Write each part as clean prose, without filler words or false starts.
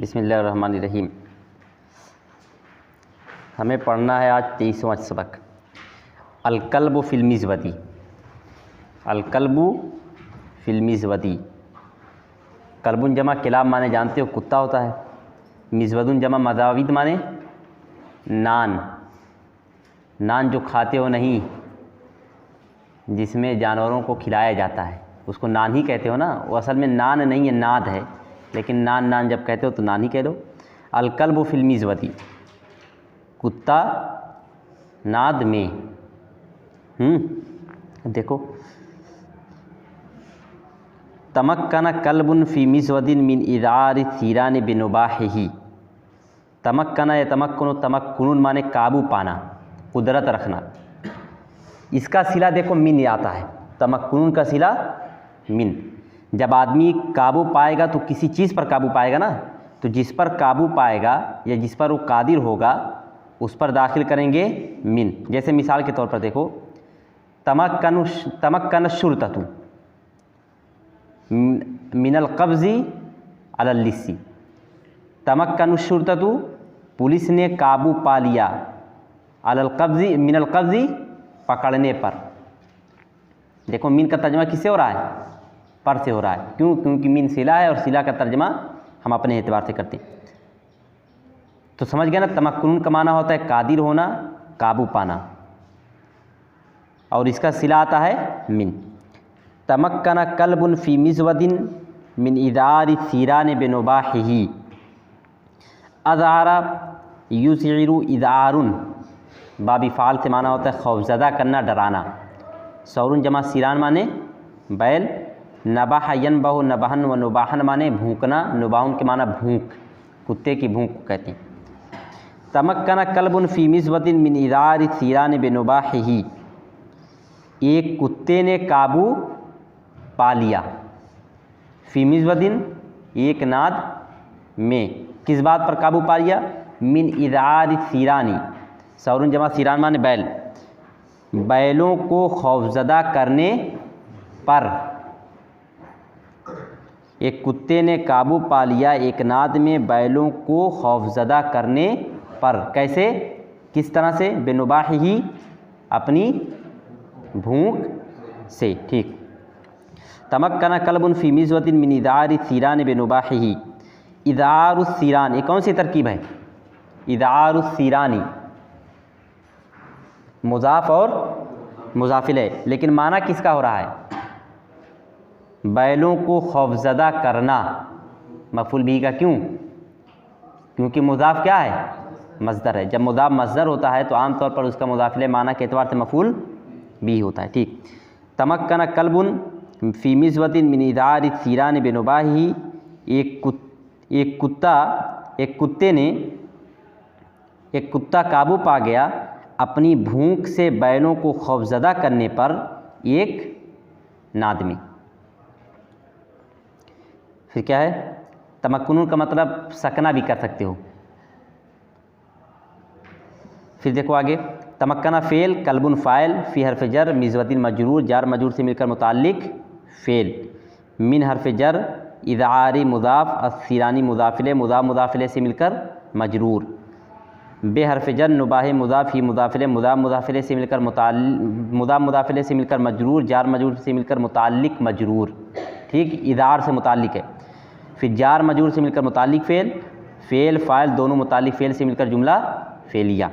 बिस्मिल्लाहिर्रहमानिर्रहीम। हमें पढ़ना है आज 23वां सबक अलकल्बु फिल मिज़वदी। अलकल्बु फिल मिज़वदी, कल्बुन जमा किलाब माने जानते हो कुत्ता होता है, मिज़वदुन जमा मज़ाविद माने नान। नान जो खाते हो नहीं, जिसमें जानवरों को खिलाया जाता है उसको नान ही कहते हो ना। वो असल में नान नहीं है, नाद है, लेकिन नान नान जब कहते हो तो नान ही कह दो। अलकल्बु फिल मिज़वदी, कुत्ता नाद में। देखो, तमक्कन कल्बुन फ़ी मिज़वदिन मिन इज़ारि सीरान बिनुबाहिही। तमक्कन या तमक्कुन, तमक्कुन माने काबू पाना, कुदरत रखना। इसका सिला देखो मिन आता है, तमक्कुन का सिला मिन। जब आदमी काबू पाएगा तो किसी चीज़ पर काबू पाएगा ना, तो जिस पर काबू पाएगा या जिस पर वो कादिर होगा उस पर दाखिल करेंगे मिन। जैसे मिसाल के तौर पर देखो, तमक्कन शुर्ततु मिनल कब्ज़ी अलल लिस्सी। तमक्कन शुर्ततु, पुलिस ने काबू पा लिया, अलल कब्ज़ी मिनल कब्ज़ी पकड़ने पर। देखो मिन का तर्जमा किससे हो रहा है? पर से हो रहा है। क्यों? क्योंकि मिन सिला है और सिला का तर्जमा हम अपने एतबार से करते हैं। तो समझ गया ना, तमक्कुन का माना होता है कादिर होना, काबू पाना, और इसका सिला आता है मिन। तमक्कन कल्बुन फ़ी मिज़वदिन मिन इज़ारि सीरान बिनुबाहिही। अज़ारा युज़िरु इज़ारुन, बाबी फ़ाल से माना होता है खौफज़दा करना, डराना। सौरुन जमा सीरान माने बैल। नबाह यनबहु नबहन व नुबाहन माने भूंकना, नुबाहुन के माना भूंक, कुत्ते की भूंक को कहते हैं। तमक्कन कल्बुन फ़ी मिज़वदिन मिन इज़ारि सीरान बिनुबाहिही, एक कुत्ते ने काबू पा लिया। फ़ी मिज़वदिन, एक नाद में, किस बात पर काबू पा लिया? मिन इज़ारि सीरानी, सौरुन जमा सीरान माने बैल। बैलों को खौफज़दा करने पर, एक कुत्ते ने काबू पा लिया एक नाद में बैलों को खौफज़दा करने पर। कैसे? किस तरह से? बिनुबाहिही, अपनी भूंक से। ठीक। तमक्कन कल्बुन फ़ी मिज़वदिन मिन इज़ारि सीरान बिनुबाहिही। इज़ारुस सीरान, ये कौन सी तरकीब है? इज़ारुस सीरानी, मुज़ाफ़ और मुज़ाफ़िल है, लेकिन माना किसका हो रहा है? बैलों को खौफज़दा करना, मफ़ूल बिही का। क्यों? क्योंकि मुज़ाफ़ क्या है? मज़दर है। जब मुज़ाफ़ मज़दर होता है तो आम तौर पर उसका मुज़ाफ़िल माना के एतबार से मफ़ूल बिही होता है। ठीक। तमक्कन कल्बुन फ़ी मिज़वदिन मिन इज़ारि सीरान बिनुबाहिही, एक कुत्ता काबू पा गया अपनी भूख से बैलों को खौफज़दा करने पर एक नाद में। फिर क्या है? तमक्कुन का मतलब सकना भी कर सकते हो। फिर देखो आगे, तमक्कना फ़ेल, कल्बुन फ़ाइल, फ़ी हर्फ़ जर, मिज़वदिन मजरूर, जार मजरूर से मिलकर मुताल्लिक़ फ़ेल। मिन हर्फ़ जर, इज़ारी मुज़ाफ़, अस्सीरानी मुज़ाफ़िले, मुज़ाफ़िले से मिलकर मजरूर। बे हर्फ़ जर, नुबाही मुज़ाफ़, ही मुज़ाफ़िले, मुज़ाफ़िले से मिलकर मुज़ाफ़िले से मिलकर मजरूर, जार मजरूर से मिलकर मुताल्लिक़ मजरूर। ठीक, इज़ार से मुताल्लिक़ है। फिर जार मजरूर से मिलकर मुताल्लिक़ फ़ेल, फ़ेल फ़ाइल दोनों मुताल्लिक़ फ़ेल से मिलकर जुमला फ़ेलिया।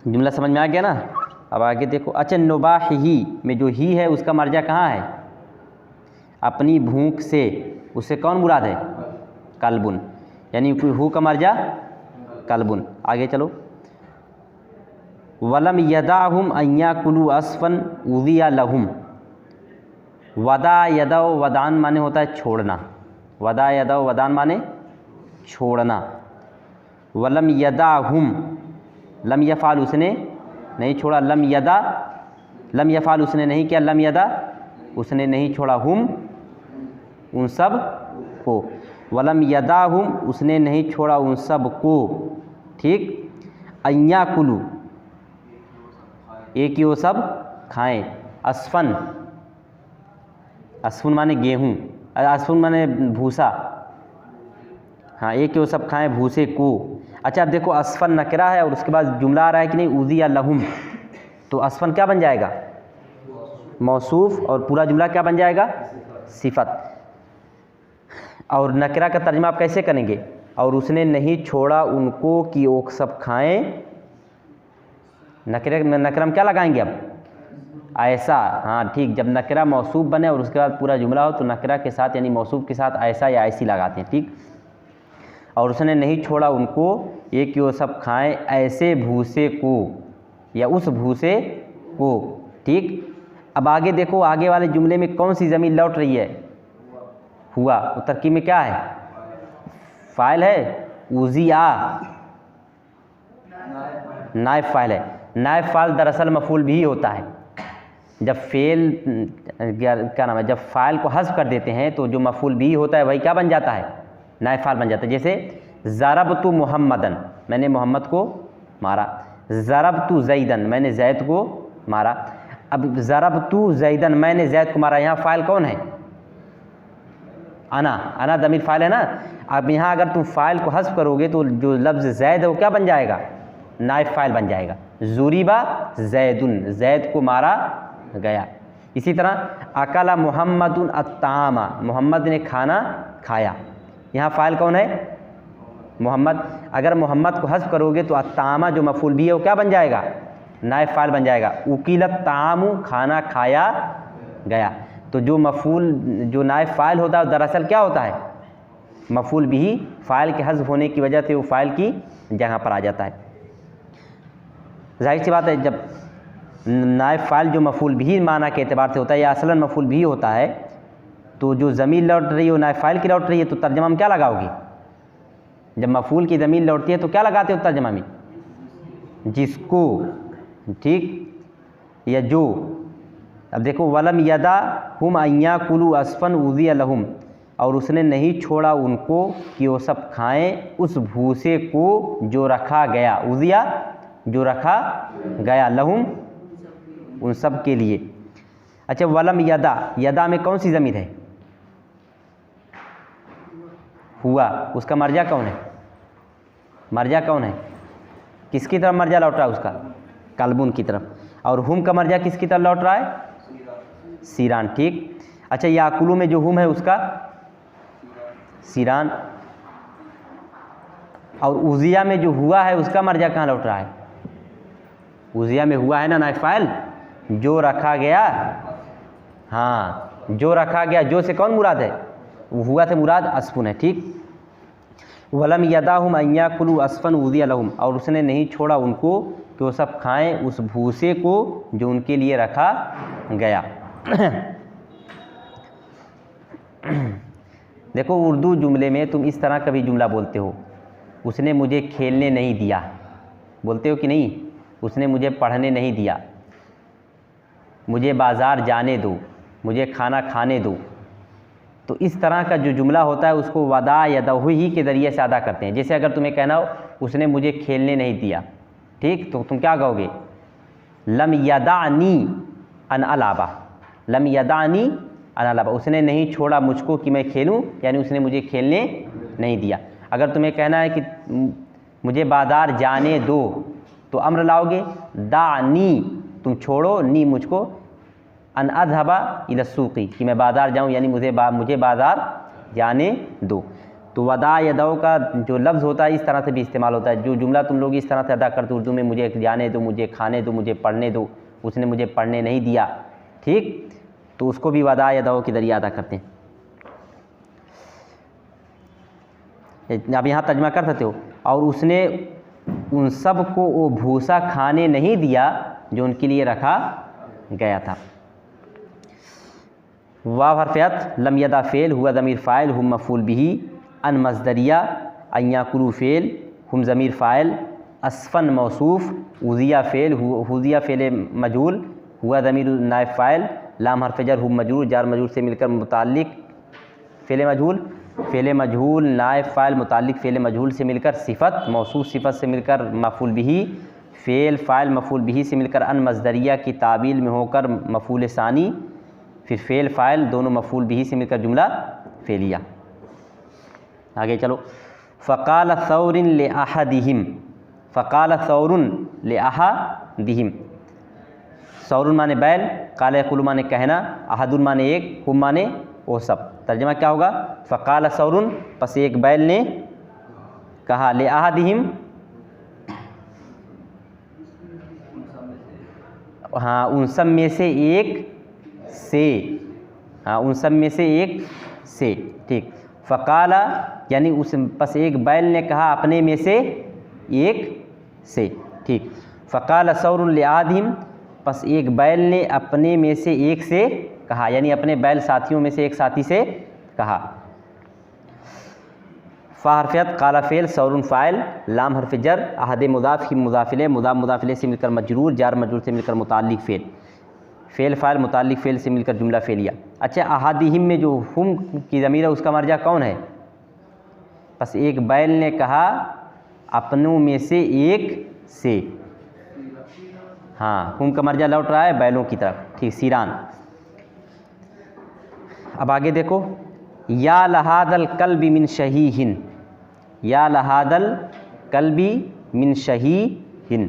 जुमला समझ में आ गया ना? अब आगे देखो। अच्छा, नुबाहिही में जो ही है उसका मर्जा कहाँ है? अपनी भूख से, उससे कौन मुराद है? कल्बुन, यानी कोई हु का मर्जा कल्बुन। आगे चलो। वलम यदाहुम अन याकुलू अस्फन उज़िया लहुम। वदा यदव, वदान माने होता है छोड़ना, वदा यदव वदान माने छोड़ना। वलम यदाहुम, लम यफ़ाल उसने नहीं छोड़ा, लम यदा, लम यफ़ाल उसने नहीं किया, लम यदा उसने नहीं छोड़ा, हुम उन सब को, वलम यदाहुम उसने नहीं छोड़ा उन सब को। ठीक। अन याकुलू, एक ही वो सब खाएं। अस्फन, अस्फुन माने गेहूँ, अस्फुन माने भूसा, हाँ, एक कि वो सब खाएं भूसे को। अच्छा अब देखो अस्फन नकरा है और उसके बाद जुमला आ रहा है कि नहीं, उज़िया लहुम, तो अस्फन क्या बन जाएगा, मौसूफ, और पूरा जुमला क्या बन जाएगा, सिफत। और नकरा का तर्जुमा आप कैसे करेंगे, और उसने नहीं छोड़ा उनको कि वो सब खाएं, नकरे नकरा में क्या लगाएंगे अब, ऐसा। हाँ ठीक, जब नकरा मौसूफ बने और उसके बाद पूरा जुमला हो तो नकरा के साथ यानी मौसूफ के साथ ऐसा या ऐसी लगाते हैं, ठीक। और उसने नहीं छोड़ा उनको ये कि वो सब खाएं ऐसे भूसे को या उस भूसे को, ठीक। अब आगे देखो, आगे वाले जुमले में कौन सी ज़मीर लौट रही है, हुआ। तो तरकीब में क्या है, फ़ाइल है, उज़िया नायब फ़ाइल है। नायब फ़ाइल दरअसल मफ़ूल भी होता है। जब फ़ेल क्या नाम है, जब फ़ाइल को हज़्फ़ कर देते हैं तो जो मफ़ूल भी होता है वही क्या बन जाता है, नायब फ़ाइल बन जाता है। जैसे ज़रबतु मुहम्मदन, मैंने मोहम्मद को मारा। ज़रबतु ज़ैदन, मैंने ज़ैद को मारा। अब ज़रबतु ज़ैदन, मैंने ज़ैद को मारा, यहाँ फ़ाइल कौन है, अना ज़मीर फ़ाइल है ना। अब यहाँ अगर तुम फ़ाइल को हज़्फ़ करोगे तो जो लफ्ज़ ज़ैद है वो क्या बन जाएगा, नायब फ़ाइल बन जाएगा। ज़ुरिबा ज़ैदुन, ज़ैद को मारा गया। इसी तरह अकला मुहम्मदुन अत्तामा, मोहम्मद ने खाना खाया, यहाँ फ़ाइल कौन है, मोहम्मद। अगर मोहम्मद को हज़्फ़ करोगे तो अत्तामा जो मफ़ूल भी है वो क्या बन जाएगा, नायब फ़ाइल बन जाएगा। उकीलत तामु, खाना खाया गया। तो जो मफ़ूल जो नायब फ़ाइल होता है दरअसल क्या होता है, मफ़ूल भी, फ़ाइल के हज़्फ़ होने की वजह से वो फ़ाइल की जगह पर आ जाता है। जाहिर सी बात है, जब नायब फ़ाइल जो मफ़ूल भी माना के एतबार से होता है या असलन मफ़ूल भी होता है, तो जो ज़मीर लौट रही है वो नायब फ़ाइल की लौट रही है, तो तर्जमा में क्या लगाओगे, जब मफ़ूल की ज़मीर लौटती है तो क्या लगाते हो तर्जमा में, जिसको, ठीक, या जो। अब देखो वलम यदा हुम अय्या कुलू अस्फन उज़िया लहुम, और उसने नहीं छोड़ा उनको कि वो सब खाएं उस भूसे को जो रखा गया, उज़िया जो रखा गया, लहुम उन सब के लिए। अच्छा वलम यदा, यदा में कौन सी ज़मीर है, हुआ, उसका मर्जा कौन है, मर्जा कौन है, किसकी तरफ मर्जा लौट रहा है उसका, कल्बुन की तरफ। और हुम का मर्जा किसकी तरफ लौट रहा है, सीरान, ठीक। अच्छा याकुलू में जो हुम है उसका सीरान, और उज़िया में जो हुआ है उसका मर्जा कहाँ लौट रहा है, उज़िया में हुआ है ना नायब फ़ाइल, जो रखा गया। हाँ जो रखा गया, जो से कौन मुराद है, वो हुआ से मुराद अस्फुन है, ठीक। वलम यदाहुम अय्या कुलू अस्फन उज़िया लहुम, और उसने नहीं छोड़ा उनको कि वो सब खाएं उस भूसे को जो उनके लिए रखा गया। देखो उर्दू जुमले में तुम इस तरह कभी जुमला बोलते हो, उसने मुझे खेलने नहीं दिया, बोलते हो कि नहीं, उसने मुझे पढ़ने नहीं दिया, मुझे बाज़ार जाने दो, मुझे खाना खाने दो। तो इस तरह का जो जुमला होता है उसको वदा यदहु ही के ज़रिए से अदा करते हैं। जैसे अगर तुम्हें कहना हो उसने मुझे खेलने नहीं दिया, ठीक, तो तुम क्या कहोगे, लम यदानी अन अलाबा, लम यदानी अन अलाबा, उसने नहीं छोड़ा मुझको कि मैं खेलूं, यानी उसने मुझे खेलने नहीं दिया। अगर तुम्हें कहना है कि मुझे बाज़ार जाने दो, तो अम्र लाओगे दानी, तुम छोड़ो, नी मुझको, अन अज़हबा इला सूक़ी, कि मैं बाज़ार जाऊं, यानी मुझे बाज़ार जाने दो। तो वदा यदौ का जो लफ्ज़ होता है इस तरह से भी इस्तेमाल होता है। जो जुमला तुम लोग इस तरह से अदा करते हो उर्दू में, मुझे जाने दो, मुझे खाने दो, मुझे पढ़ने दो, उसने मुझे पढ़ने नहीं दिया, ठीक, तो उसको भी वदा यदौ के ज़रिए अदा करते हैं। अब यहाँ तर्जुमा कर सकते हो, और उसने उन सब को वो भूसा खाने नहीं दिया जो उनके लिए रखा गया था। वाव हरफ़ियत, लम यदा फ़ेल, हुआ ज़मीर फ़ाइल, हुम मफ़ूल बिही, अन मज़दरिया, अय्या कुलू फ़ेल, हुम ज़मीर फ़ाइल, अस्फ़न मौसूफ़, उज़िया फ़ेल, हुज़िया फ़ेल मजहूल, हुआ ज़मीर नायब फ़ाइल, लाम हरफ़ जर, हुम मजरूर, जार मजरूर से मिलकर मुताल्लिक़ फ़ेल मजहूल, फ़ेल मजहूल नायब फ़ाइल मुताल्लिक़ फ़ेल मजहूल से मिलकर सिफ़त, मौसूफ़ सिफ़त से मिलकर मफ़ूल बिही, फ़ेल फ़ाइल मफ़ूल बिही से मिलकर अन मज़दरिया की ताबील में होकर मफ़ूल सानी, फिर फ़ेल फ़ाइल दोनों मफ़ूल बिही से मिलकर जुमला फ़ेलिया। आगे चलो, फ़क़ाल सौरुन लिअहदिहिम, फ़क़ाल सौरुन लिअहदिहिम। सौरुन माने बैल, क़ाल यक़ूलु माने कहना, अहदुन माने एक, हुम माने वो सब। तर्जुमा क्या होगा? फ़क़ाल सौरुन, बस एक बैल ने कहा, लिअहदिहिम, हाँ उन सब में से एक से, हाँ उन सब में से एक से, ठीक। फ़क़ाला यानी उस, बस एक बैल ने कहा अपने में से एक से, ठीक। फ़क़ाल सौरुन लिअहदिहिम, बस एक बैल ने अपने में से एक से कहा, यानी अपने बैल साथियों में से एक साथी से कहा। फ़ा हरफ़ियत, क़ाला फ़ेल, सौरुन फ़ाइल, लाम हरफ़ जर, अहद मुज़ाफ़, हिम मुज़ाफ़िले, मुज़ाफ़ मुज़ाफ़िले से मिलकर मजरूर, जार मजरूर से मिलकर मुताल्लिक़ फ़ेल, फ़ेल फ़ाइल मुताल्लिक़ फ़ेल से मिलकर जुमला फ़ेलिया। अच्छा, अहदिहिम में जो हुम की ज़मीर है उसका मर्जा कौन है? बस एक बैल ने कहा अपनों में से एक से, हाँ हुम का मर्जा लौट रहा है बैलों की तरफ, ठीक, सीरान। अब आगे देखो, या लहादल कल्बी मिन शहीहिन, या लहादल कल्बी मिन शहीहिन,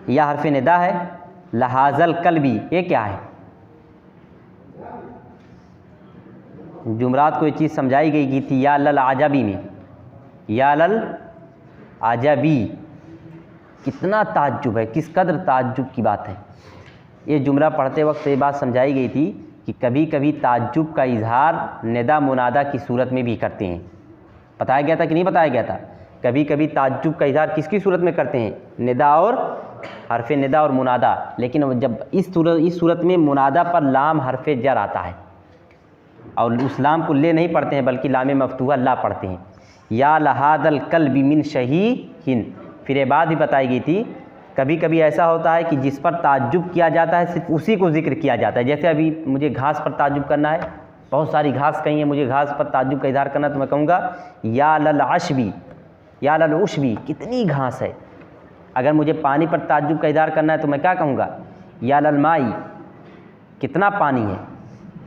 या हरफ निदा है, लहाजल कल्बी ये क्या है? जुमरात को ये चीज़ समझाई गई की थी या लल आजबी में, या लल आजबी, कितना ताज्जुब है, किस कदर ताज्जुब की बात है। ये जुमला पढ़ते वक्त ये बात समझाई गई थी कि कभी कभी ताज्जुब का इजहार निदा मुनादा की सूरत में भी करते हैं। बताया गया था कि नहीं बताया गया था? कभी कभी ताज्जुब का इजहार किसकी सूरत में करते हैं? निदा और हरफ निदा और मुनादा। लेकिन जब इस सूरत में मुनादा पर लाम हरफ जर आता है और उस लाम को ले नहीं पढ़ते हैं बल्कि लाम मफ्तूहा ला पढ़ते हैं। या लहादल कल्बी मिन शहीहिन, फिर ये बात भी बताई गई थी कभी कभी ऐसा होता है कि जिस पर ताज्जुब किया जाता है सिर्फ उसी को जिक्र किया जाता है। जैसे अभी मुझे घास पर ताज्जुब करना है, बहुत सारी घास कही है, मुझे घास पर ताज्जुब का इज़हार करना, तो मैं कहूँगा या लल अशबी, या लल उशबी, कितनी घास है। अगर मुझे पानी पर ताज्जुब का इज़हार करना है तो मैं क्या कहूँगा? या लल माई, कितना पानी है।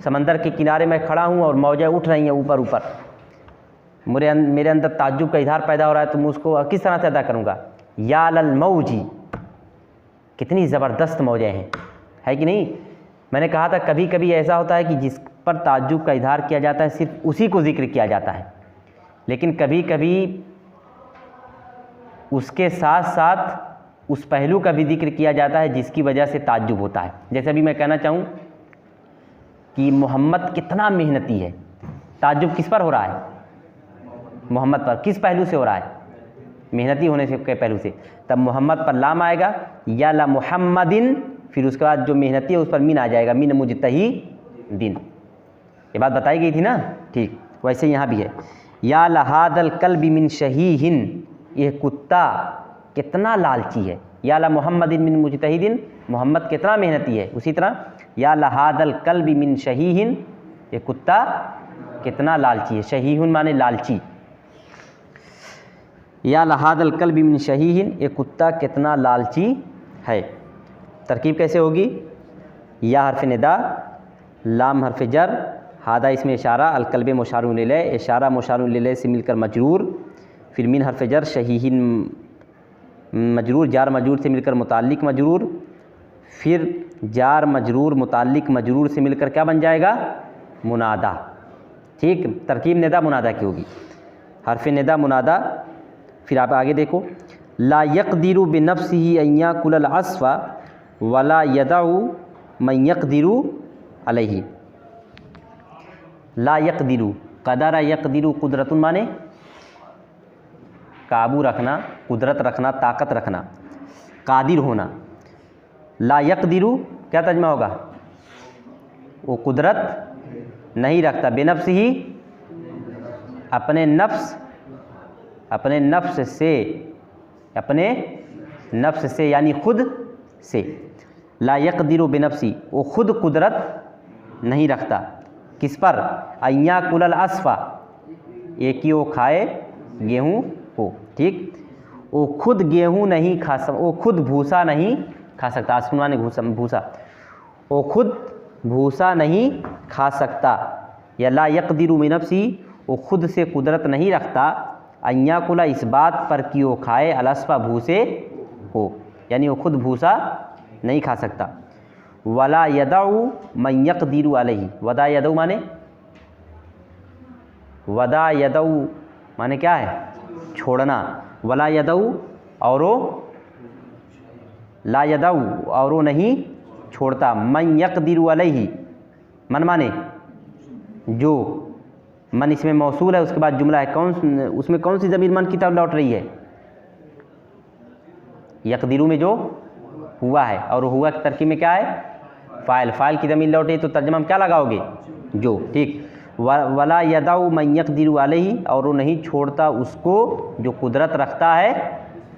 समंदर के किनारे मैं खड़ा हूँ और मौजें उठ रही हैं ऊपर ऊपर, मेरे अंदर ताज्जुब का इज़हार पैदा हो रहा है, तो मैं उसको किस तरह से अदा करूँगा? या लल मौजी, कितनी ज़बरदस्त मौजें हैं, है कि नहीं। मैंने कहा था कभी कभी ऐसा होता है कि जिस पर ताज्जुब का इज़हार किया जाता है सिर्फ उसी को जिक्र किया जाता है, लेकिन कभी कभी उसके साथ साथ उस पहलू का भी जिक्र किया जाता है जिसकी वजह से ताज्जुब होता है। जैसे अभी मैं कहना चाहूँ कि मोहम्मद कितना मेहनती है, ताज्जुब किस पर हो रहा है? मोहम्मद पर। किस पहलू से हो रहा है? मेहनती होने से के पहलू से। तब मोहम्मद पर लाम आएगा, या ला मुहम्मदिन, फिर उसके बाद जो मेहनती है उस पर मिन आ जाएगा, मिन मुजतहीदिन। ये बात बताई गई थी ना, ठीक। वैसे यहाँ भी है, या लहादल कल्बी मिन शहीहिन, ये कुत्ता कितना लालची है। या ला मुहम्मदिन मिन मुजतहीदिन, मोहम्मद कितना मेहनती है। उसी तरह या लहादल कल्बी मिन शहीहिन, ये कुत्ता कितना लालची है। शहीहुन माने लालची। या लहादल कल्बी मिन शहीहिन, ये कुत्ता कितना लालची है। तरकीब कैसे होगी? या हरफ निदा, लाम हरफ जर, हादा इसमें इशारा, अलकल्ब मुशारुन इलैह, इशारा मुशारुन इलैह से मिलकर मजरूर, फिर मिन हरफ जर, शहीहिन मजरूर, जार मजरूर से मिलकर मुताल्लिक मजरूर, फिर जार मजरूर मुताल्लिक मजरूर से मिलकर क्या बन जाएगा? मुनादा। ठीक, तरकीब निदा मुनादा की होगी। हरफ निदा मुनादा। फिर आप आगे देखो, ला यक़दिरु बिनफ्सिही अन याकुलल अस्फ़ा वला यदउ मन यक़दिरु अलैहि। ला यक़दिरु, क़दरा यक़दिरु, कुदरतुन माने काबू रखना, कुदरत रखना, ताकत रखना, कादिर होना। ला यक़दिरु क्या तर्जुमा होगा? वो कुदरत नहीं रखता, बेनफ्सिही, अपने नफ्स से यानी खुद से। ला यक़दिरु बिनफ्सी, वो खुद कुदरत नहीं रखता किस पर? अन याकुलल अस्फ़ा, एक ही वो खाए गेहूँ को। ठीक, वो खुद गेहूँ नहीं खा सकता, वो खुद भूसा नहीं खा सकता। आसमान ने भूसा, वो खुद भूसा नहीं खा सकता। या ला यक़दिरु बिनफ्सी, वो खुद से कुदरत नहीं रखता अय्याकुला इस बात पर कि वो खाए अलस्फा भूसे हो, यानी वो खुद भूसा नहीं खा सकता। वला यदउ मन यक़दिरु अलैहि, वदा यदउ माने, वदा यदउ माने क्या है, छोड़ना। वला यदउ और ला यदउ और नहीं छोड़ता। मन यक़दिरु अलैहि, मन माने जो, मन इसमें मौसूल है, उसके बाद जुमला है, कौन उसमें कौन सी ज़मीर मन की तरफ लौट रही है, यक़दिरु में जो हुआ है, और हुआ की तरकीब में क्या है, फ़ाइल, फ़ाइल की ज़मीर लौटे तो तर्जुमा में क्या लगाओगे, जो। ठीक। वला यदउ मन यक़दिरु अलैहि, और वो नहीं छोड़ता उसको जो कुदरत रखता है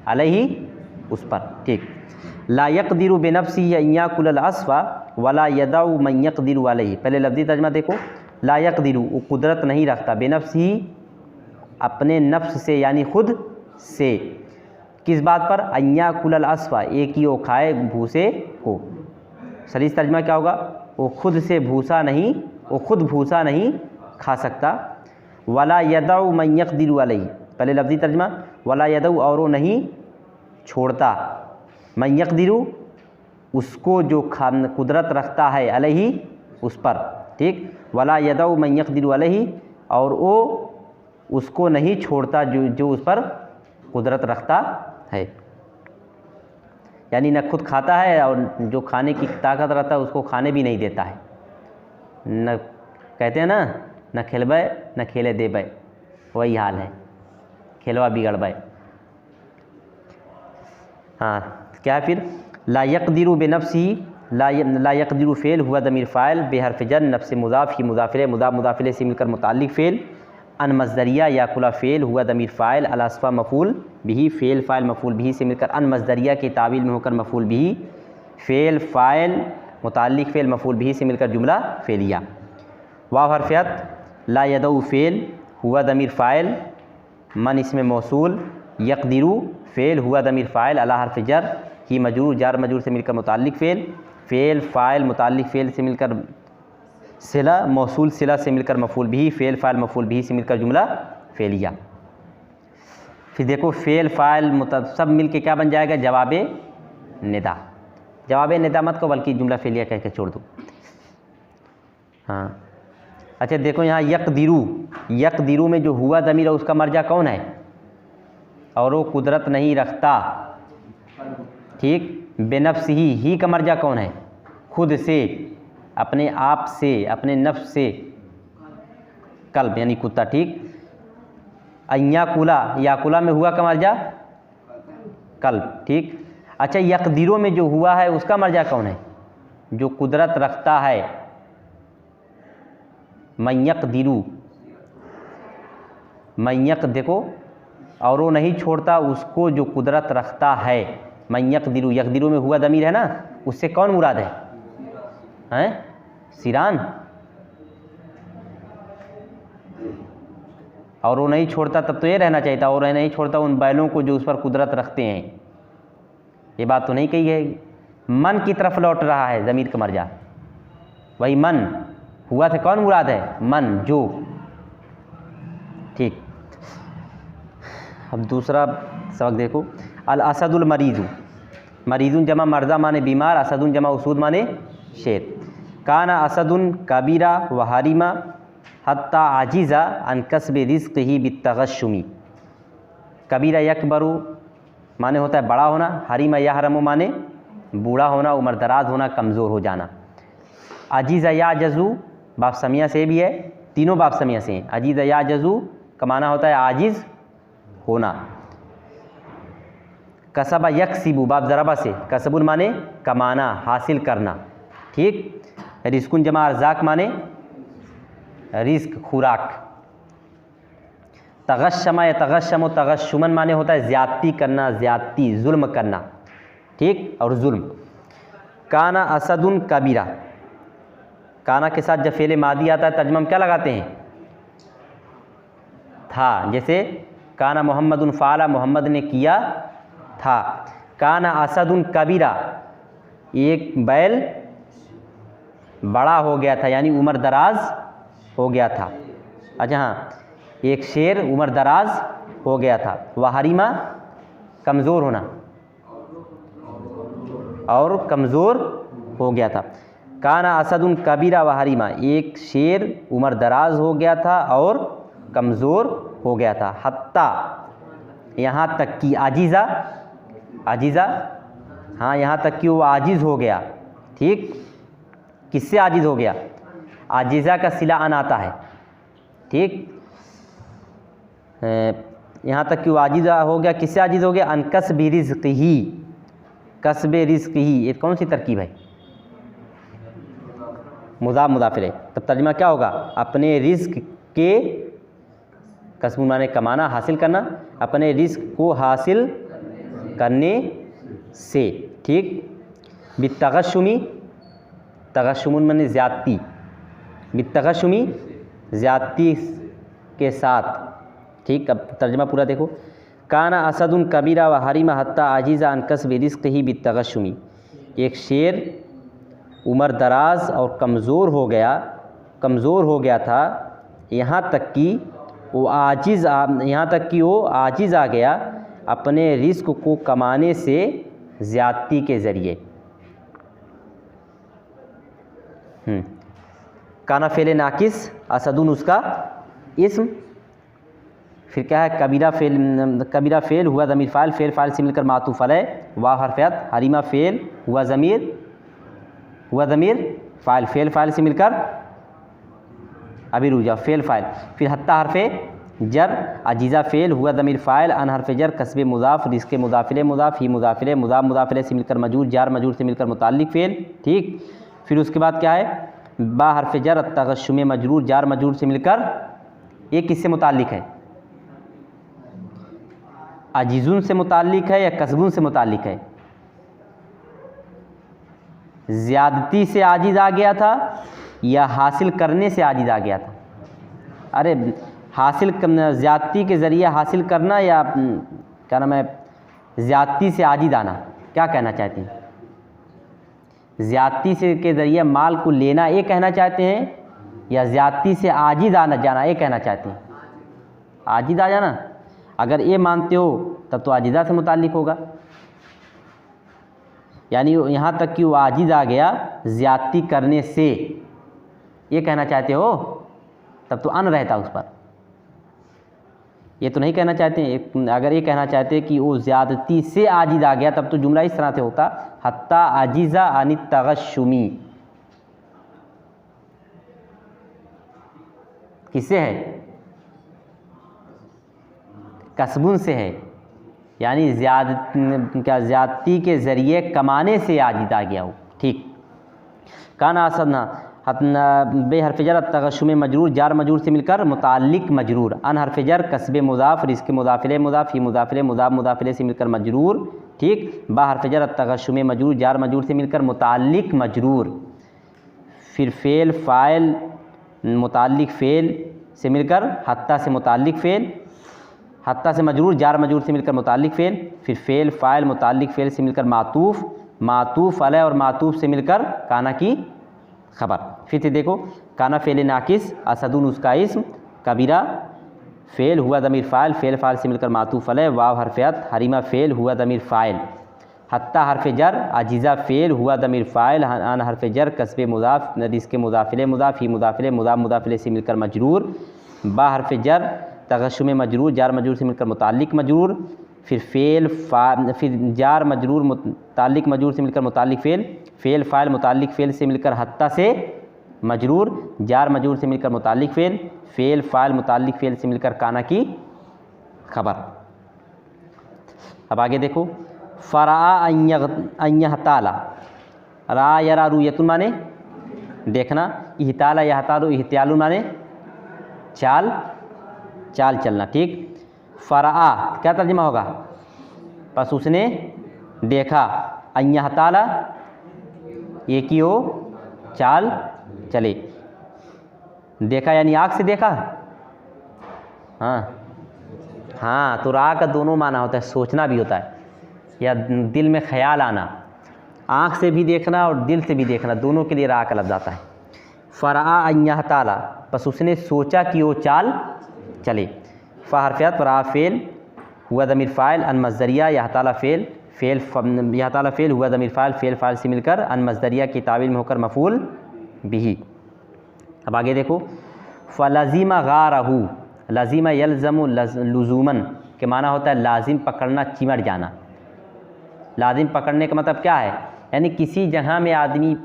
अलैहि, उस पर। ठीक। ला यक़दिरु बिनफ्सिही अन याकुलल अस्फ़ा वला यदउ मन यक़दिरु अलैहि। पहले लफ्ज़ी तर्जुमा देखो, ला यक़दिरु वो कुदरत नहीं रखता, बिनफ्सिही अपने नफ्स से यानी खुद से, किस बात पर, अन याकुलल अस्फ़ा एक ही वो खाए भूसे को। सलीस तर्जुमा क्या होगा, वो खुद से भूसा नहीं, वो खुद भूसा नहीं खा सकता। वला यदउ मन यक़दिरु अलैहि, पहले लफ्ज़ी तर्जुमा, वला यदउ और वो नहीं छोड़ता, मन यक़दिरु उसको जो कुदरत रखता है अलैहि उस पर। ठीक। वला यदउ मन यक़दिरु अलैहि, और वो उसको नहीं छोड़ता जो उस पर कुदरत रखता है, यानी न खुद खाता है और जो खाने की ताकत रहता है उसको खाने भी नहीं देता है। न कहते हैं ना, न खेलबे न खेले देबे, वही हाल है, खेलवा बिगड़बे। हाँ, क्या है फिर, ला यक़दिरु बिनफ्सिही, ला यक़दिरु फ़ेल हुआ दमीर फ़ाइल, बेहरफ़ जर नफ्स मुज़ाफ़ ही मुज़ाफ़िले, मुज़ाफ़ मुज़ाफ़िले से मिलकर मुताल्लिक़ फ़ेल। अन मज़दरिया याकुला फ़ेल हुआ दमीर फ़ाइल, अल अस्फ़ा मफ़ूल बिही, फ़ेल फ़ाइल मफ़ूल बिही से मिलकर अन मज़दरिया की तावील में होकर मफ़ूल बिही, फ़ेल फ़ाइल मुताल्लिक़ फ़ेल मफ़ूल बिही से मिलकर जुमला फ़ेलिया। वाव हर्फ़ अत्फ़, ला यदउ फ़ेल हुआ दमीर फ़ाइल, मन इसमें मौसूल, यक़दिरु फ़ेल हुआ दमीर फ़ाइल, अला हर्फ़ जर, ही मजरूर जार मजरूर से मिलकर मुताल्लिक़ फ़ेल, फ़ेल फ़ाइल मुताल्लिक़ फ़ेल से मिलकर सिला, मौसूल सिला से मिलकर मफ़ूल बिही, फ़ेल फ़ाइल मफ़ूल बिही से मिलकर जुमला फ़ेलिया। फिर देखो फ़ेल फ़ाइल सब मिल के क्या बन जाएगा, जवाबे निदा। जवाबे निदा मत को बल्कि जुमला फ़ेलिया कह के छोड़ दो। हाँ, अच्छा देखो यहाँ यक़दिरु, यक़दिरु में जो हुआ ज़मीर है उसका मर्जा कौन है, और वो कुदरत नहीं रखता। ठीक। बेनफ्सिही, ही का मर्जा कौन है, खुद से, अपने आप से, अपने नफ्स से, कल्ब यानी कुत्ता। ठीक। अन याकुला, याकुला में हुआ का मर्जा कल्ब। ठीक। अच्छा यक़दिरु में जो हुआ है उसका मर्जा कौन है, जो कुदरत रखता है, मन यक़दिरु, मन यक़ देखो, और वो नहीं छोड़ता उसको जो कुदरत रखता है, मन यक़दिरु, यक़दिरु में हुआ दमीर है ना, उससे कौन मुराद है, हैं, सिरान, और वो नहीं छोड़ता तब तो ये रहना चाहिए था, और नहीं छोड़ता उन बैलों को जो उस पर कुदरत रखते हैं, ये बात तो नहीं कही है। मन की तरफ लौट रहा है ज़मीर का मर्जा, वही मन, हुआ से कौन मुराद है, मन जो। ठीक। अब दूसरा सबक देखो, अल असदुल मरीज़ु, मरीज़ुन जमा मर्ज़ा माने बीमार, असदुन जमा उसूद माने शेर। काना असदुन कबीरा व हरीमा हत्ता आजिज़ा अन कसब रिज़्क़िही बित्तगश्शुमी। कबीरा यकबरु माने होता है बड़ा होना, हरीमा यहरमु माने बूढ़ा होना, उम्र दराज होना, कमज़ोर हो जाना। अजीज़ा या जज़ू बाप समिया से भी है, तीनों बाप समिया से हैं। अजीज़ा या जज़ू का माना होता है आजिज़ होना। कसबा यकसिबु बाप ज़रबा से, कसबुल माने कमाना, हासिल करना। ठीक। रिज़्कुन जमा अर्ज़ाक माने रिज़्क, खुराक। तगश्शमा या तगश्शमो तगश्शुमन माने होता है ज़्यादती करना, ज़्यादती, जुल्म करना। ठीक। और जुल्म। काना असदुन कबीरा, काना के साथ जब फ़ेल मादी आता है तर्जुमा में क्या लगाते हैं, था। जैसे काना मोहम्मदुन फ़ाला, मोहम्मद ने किया था। काना असदुन कबीरा, एक बैल बड़ा हो गया था, यानी उम्र दराज हो गया था। अच्छा हाँ, एक शेर उम्र दराज हो गया था। वहरीमा कमज़ोर होना और कमज़ोर हो गया था। काना असदुन कबीरा वहरीमा, एक शेर उम्र दराज हो गया था और कमज़ोर हो गया था। हत्ता, यहाँ तक कि आजीज़ा, आजीज़ा हाँ यहाँ तक कि वो आजिज़ हो गया। ठीक, किससे आजिज़ हो गया? आजीज़ा का सिला अन आता है। ठीक, यहाँ तक कि वो आजिज़ा हो गया। किससे आजिज़ हो गया? अन कसब रिज़्क़ ही, कसब रिज़्क़ ही, ये कौन सी तरकीब है? मुज़ाफ़ मुज़ाफ़ इलैह। तब तर्जुमा क्या होगा? अपने रिज़्क़ के, कसब माने कमाना, हासिल करना, अपने रिज़्क़ को हासिल करने से। ठीक, बित्तगशुमी, तगशुमुन माने ज़्यादती, बित्तगशुमी ज़्यादती के साथ। ठीक, अब तर्जुमा पूरा देखो। काना असदुन कबीरा व हरीमा हत्ता आजीज़ा अन कसब रिज़्क़ ही बित्तगशुमी, एक शेर उम्र दराज और कमज़ोर हो गया था, यहाँ तक कि वो आजिज़ आ गया अपने रिज़्क़ को कमाने से ज़्यादती के ज़रिए। काना फ़ेल नाकिस, असदुन उसका इस्म, फिर क्या है? कबीरा फ़ेल हुआ ज़मीर फ़ाइल, फ़ेल फ़ाइल से मिलकर मातूफ़ अलैह, वाव हरफ़ियत, हरीमा फ़ेल हुआ ज़मीर फ़ाइल, फ़ेल फ़ाइल से मिलकर अभी रुक जाओ, फ़ेल फ़ाइल। फिर हत्ता हरफ़े जर, अजीज़ा फ़ेल हुआ ज़मीर फ़ाइल, अन हरफ़ जर, कसबे मुज़ाफ़, रिज़्क़ मुज़ाफ़िले मुज़ाफ़, ही मुज़ाफ़िले, मुज़ाफ़ मुज़ाफ़िले से मिलकर मजूर, जार मजूर से मिलकर मुताल्लिक़ फ़ेल। ठीक, फिर उसके बाद क्या है? बा हरफ़ जर, तगशुम मजरूर, जार मजरूर से मिलकर, ये किससे मुताल्लिक़ है? अजीज़ुन से मुताल्लिक़ है या कसबुन से मुताल्लिक़ है? ज़्यादती से आजिज़ आ गया था या हासिल करने से आजिज़ आ गया था? अरे हासिल करना, ज़्यादती के ज़रिए हासिल करना, या क्या नाम है, ज़्यादती से आजिज़ आना, क्या कहना चाहते हैं? ज़्यादती से के ज़रिए माल को लेना ये कहना चाहते हैं, या ज़्यादती से आजिज़ आना जाना ये कहना चाहते हैं? आजिज़ आ जाना। अगर ये मानते हो तब तो आजिज़ा से मुताल्लिक़ होगा, यानी यहाँ तक कि वो आजिज़ आ गया ज़्यादती करने से, ये कहना चाहते हो, तब तो अन रहता उस पर। ये तो नहीं कहना चाहते हैं। अगर ये कहना चाहते हैं कि वो ज़्यादती से आजिज़ आ गया, तब तो जुमला इस तरह से होता, हत्ता आजिज़ा अनित तगशुमी। किससे है? कसबुन से है, यानी ज़्यादती के ज़रिए कमाने से आजिज़ आ गया हो। ठीक, काना असदना बे हरफ़ जर, तगशुम मजरूर, जार मजरूर से मिलकर मुताल्लिक़ मजरूर, अन हरफ़ जर, कसबे मुज़ाफ़, रिज़्क़ मुज़ाफ़िले मुज़ाफ़, ही मुज़ाफ़िले, मुज़ाफ़ मुज़ाफ़िले से मिलकर मजरूर। ठीक, बा हरफ़ जर, तगशुम मजरूर, जार मजरूर से मिलकर मुताल्लिक़ मजरूर। फिर फ़ेल फ़ाइल मुताल्लिक़ फ़ेल से मिलकर हत्ता से मुताल्लिक़ फ़ेल, हत्ता से मजरूर, जार मजरूर से मिलकर मुताल्लिक़ फ़ेल। फिर फ़ेल फ़ाइल मुताल्लिक़ फ़ेल से मिलकर मातूफ़, मातूफ़ अलैह और मातूफ़ से मिलकर काना की खबर। फिर से देखो, काना फ़ेल नाकिस, असदुन उसका इस्म, कबीरा फ़ेल हुआ ज़मीर फ़ाइल, फ़ेल फ़ाइल से मिलकर मातूफ़ अलैह, वाव हरफ़ियत, हरीमा फ़ेल हुआ ज़मीर फ़ाइल, हत्ता हरफ़ जर, अजीज़ा फ़ेल हुआ ज़मीर फ़ाइल, अन हरफ़ जर, कसबे मुज़ाफ़, रिज़्क़ मुज़ाफ़िले मुज़ाफ़, ही मुज़ाफ़िले, मुज़ाफ़ मुज़ाफ़िले से मिलकर मजरूर, बा हरफ़ जर, तगशुम मजरूर, जार मजरूर से मिलकर मुताल्लिक़ मजरूर। फिर फिर जार मजरूर मुताल्लिक़ मजरूर से मिलकर मुताल्लिक़ फ़ेल, फ़ेल फ़ाइल मुताल्लिक़ फ़ेल से मिलकर हत्ता से मजरूर, जार मजरूर से मिलकर मुताल्लिक़ फ़ेल, फ़ेल फ़ाइल मुताल्लिक़ फ़ेल से मिलकर काना की खबर। अब आगे देखो, फ़रा अय्यहताला, रा यरा रुयतुन माने देखना, इहताला यहतालु इहतियालुन माने चाल चलना। ठीक, फ़रा क्या तर्जुमा होगा? बस उसने देखा, अय्यहताला ये कि वो चाल चले, देखा यानी आँख से देखा। हाँ, तो रा का दोनों माना होता है, सोचना भी होता है या दिल में ख्याल आना, आँख से भी देखना और दिल से भी देखना, दोनों के लिए रा का लफ्ज़ आता है। फ़रा अय्यहताला, बस उसने सोचा कि वो चाल चले फ़ा हरफ़ियत रा फ़ेल हुआ ज़मीर फ़ाइल अन मज़दरिया यह ताला फ़ेल यह ताला फ़ेल हुआ ज़मीर फ़ाइल फ़ाइल से मिलकर अन मज़दरिया की तावील में होकर मफ़ूल बिही। अब आगे देखो फ़लज़ीमा गारहू लज़ीमा यलज़मु लुज़ूमन के माना होता है लाजिम पकड़ना, चिमट जाना। लाजिम पकड़ने का मतलब क्या है, यानी किसी जगह में आदमी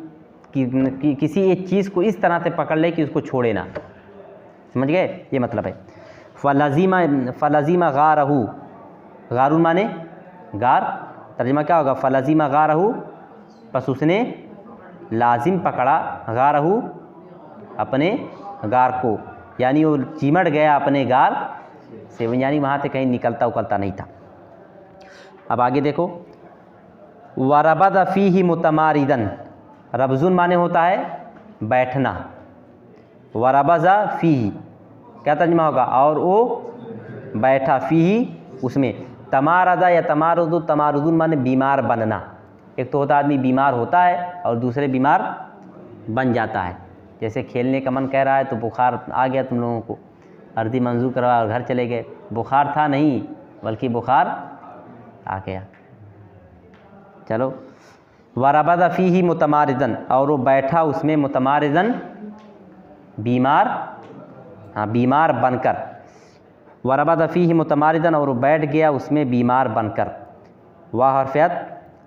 किसी एक चीज़ को इस तरह से पकड़ ले कि उसको छोड़े ना। समझ गए, ये मतलब है। फ़लज़ीमा गारहू, गारून माने गार, तर्जुमा क्या होगा, फ़लज़ीमा गारहू बस उसने लाजिम पकड़ा, गारहू अपने गार को, यानी वो चिमट गया अपने गार से, यानी वहाँ से कहीं निकलता उकलता नहीं था। अब आगे देखो वरबद फ़ीही मुतमारिदन, रबजुन माने होता है बैठना, वरबज़ा फ़ीही क्या तर्जुमा होगा, और वो बैठा, फ़ीही उसमें, तमारदा या तमारुदु, तमारुदुन माने बीमार बनना। एक तो होता आदमी बीमार होता है और दूसरे बीमार बन जाता है। जैसे खेलने का मन कह रहा है तो बुखार आ गया तुम लोगों को, अर्दी मंजूर करवा और घर चले गए, बुखार था नहीं बल्कि बुखार आ गया। चलो वरबद फ़ीही मुतमारिदन, और वो बैठा उसमें, मुतमारिदन बीमार, हाँ बीमार बनकर, वरबद फ़ीही मुतमारिदन और वो बैठ गया उसमें बीमार बनकर। वाह हरफ़ियत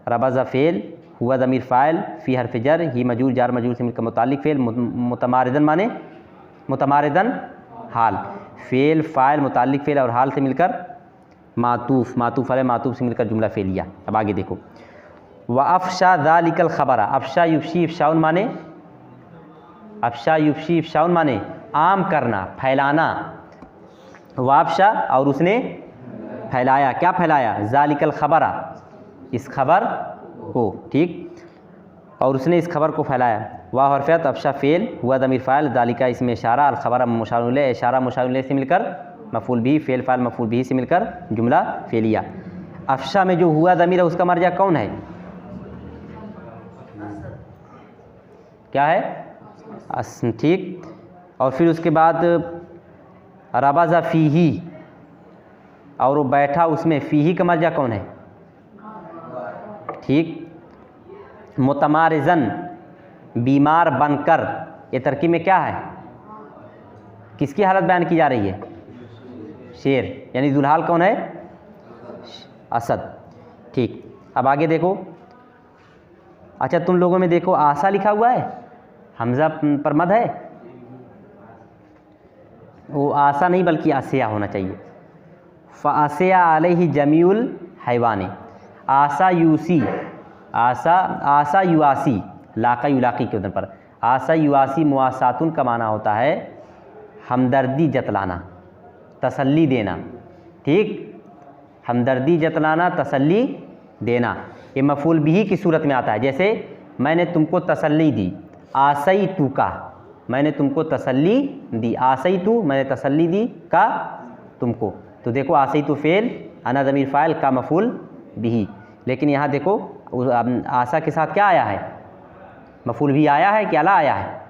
रबज़ फ़ेल हुआ ज़मीर फ़ाइल फ़ी हरफ़ जर ही मजूर जार मजूर से मिलकर मुतालिक फ़ेल मुतमारिदन माने मुतमारिदन हाल, फ़ेल फ़ाइल मुतालिक फ़ेल और हाल से मिलकर मातूफ़, मातूफ़ अलैह मातूफ़ से मिलकर जुमला फ़ेलिया। अब आगे देखो व अफ़शा ज़ालिकल ख़बरा, अफ़शा युफ़शी इफ़शाउन माने, अफ़शा युफ़शी इफ़शाउन माने आम करना, फैलाना। वाफ़शा और उसने फैलाया, क्या फैलाया, ज़ालिकल ख़बरा इस खबर को, ठीक, और उसने इस खबर को फैलाया। वाह हरफ़ियत अफ़शा फ़ेल हुआ ज़मीर फ़ाइल ज़ालिका इसमें इशारा, अल ख़बर मुशार इलैह, इशारा मुशार इलैह से मिलकर मफ़ूल बिही, फ़ेल फ़ाइल मफ़ूल बिही से मिलकर जुमला फ़ेलिया। अफ़शा में जो हुआ ज़मीर है उसका मर्जा कौन है, क्या है, ठीक, और फिर उसके बाद रबज़ा फ़ीही और वो बैठा उसमें, फ़ीही का मर्जा कौन है, ठीक, मुतमारिज़न बीमार बनकर, ये तरकीब में क्या है, किसकी हालत बयान की जा रही है, शेर, यानी दुल्हाल कौन है, असद। ठीक, अब आगे देखो, अच्छा तुम लोगों में देखो आसा लिखा हुआ है, हमज़ा पर मद है, वो आसा नहीं बल्कि आसिया होना चाहिए। फ़ासिया अलैहि जमीउल हैवानी, आसा यूसी, आसा युआसी, लाका युलाकी के उधर पर, आसा युआसी मुआसातुन का माना होता है हमदर्दी जतलाना, तसल्ली देना, ठीक, हमदर्दी जतलाना, तसल्ली देना। ये मफ़ूल बिही की सूरत में आता है, जैसे मैंने तुमको तसल्ली दी, आसई तू का, मैंने तुमको तसल्ली दी, आसई तू मैंने तसल्ली दी का तुमको। तो देखो आसई तू फ़ेल, अना ज़मीर फ़ाइल का मफ़ूल बिही, लेकिन यहाँ देखो आसा के साथ क्या आया है, मफ़ूल भी आया है कि अला आया है,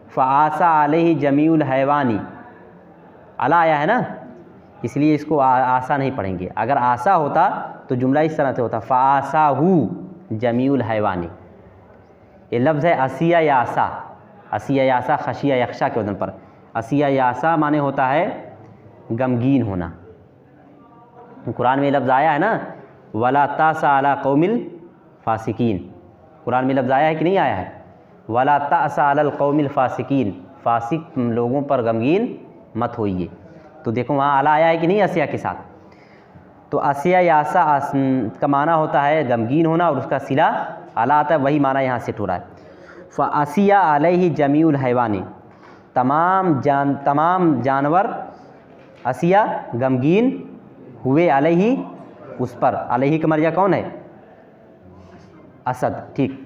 फ़आसा अलैहि जमीउल हैवानी, अला आया है ना, इसलिए इसको आसा नहीं पढ़ेंगे। अगर आसा होता तो जुमला इस तरह से होता, फ़आसाहु जमीउल हैवानी। ये लफ्ज़ है असिया यासा, असिया यासा खशिया यख्शा के वज़न पर। असिया यासा माने होता है गमगीन होना। कुरान में लफ्ज़ आया है ना, वला तासा अला कौमिल फ़ासिकीन, कुरान में लफ्ज़ आया है कि नहीं आया है, वला तासा अलल कौमिल फ़ासिकीन, फ़ासिक लोगों पर गमगीन मत होइए। तो देखो वहाँ अला आया है कि नहीं असिया के साथ। तो असिया यासा का माना होता है गमगीन होना और उसका सिला अला आता है, वही माना यहाँ सेट हो रहा है। फ़असिया अलैहि जमीउल हैवानी, तमाम जानवर, असिया गमगीन हुए, अलैहि उस पर, अलैहि का मर्जा कौन है, असद, ठीक।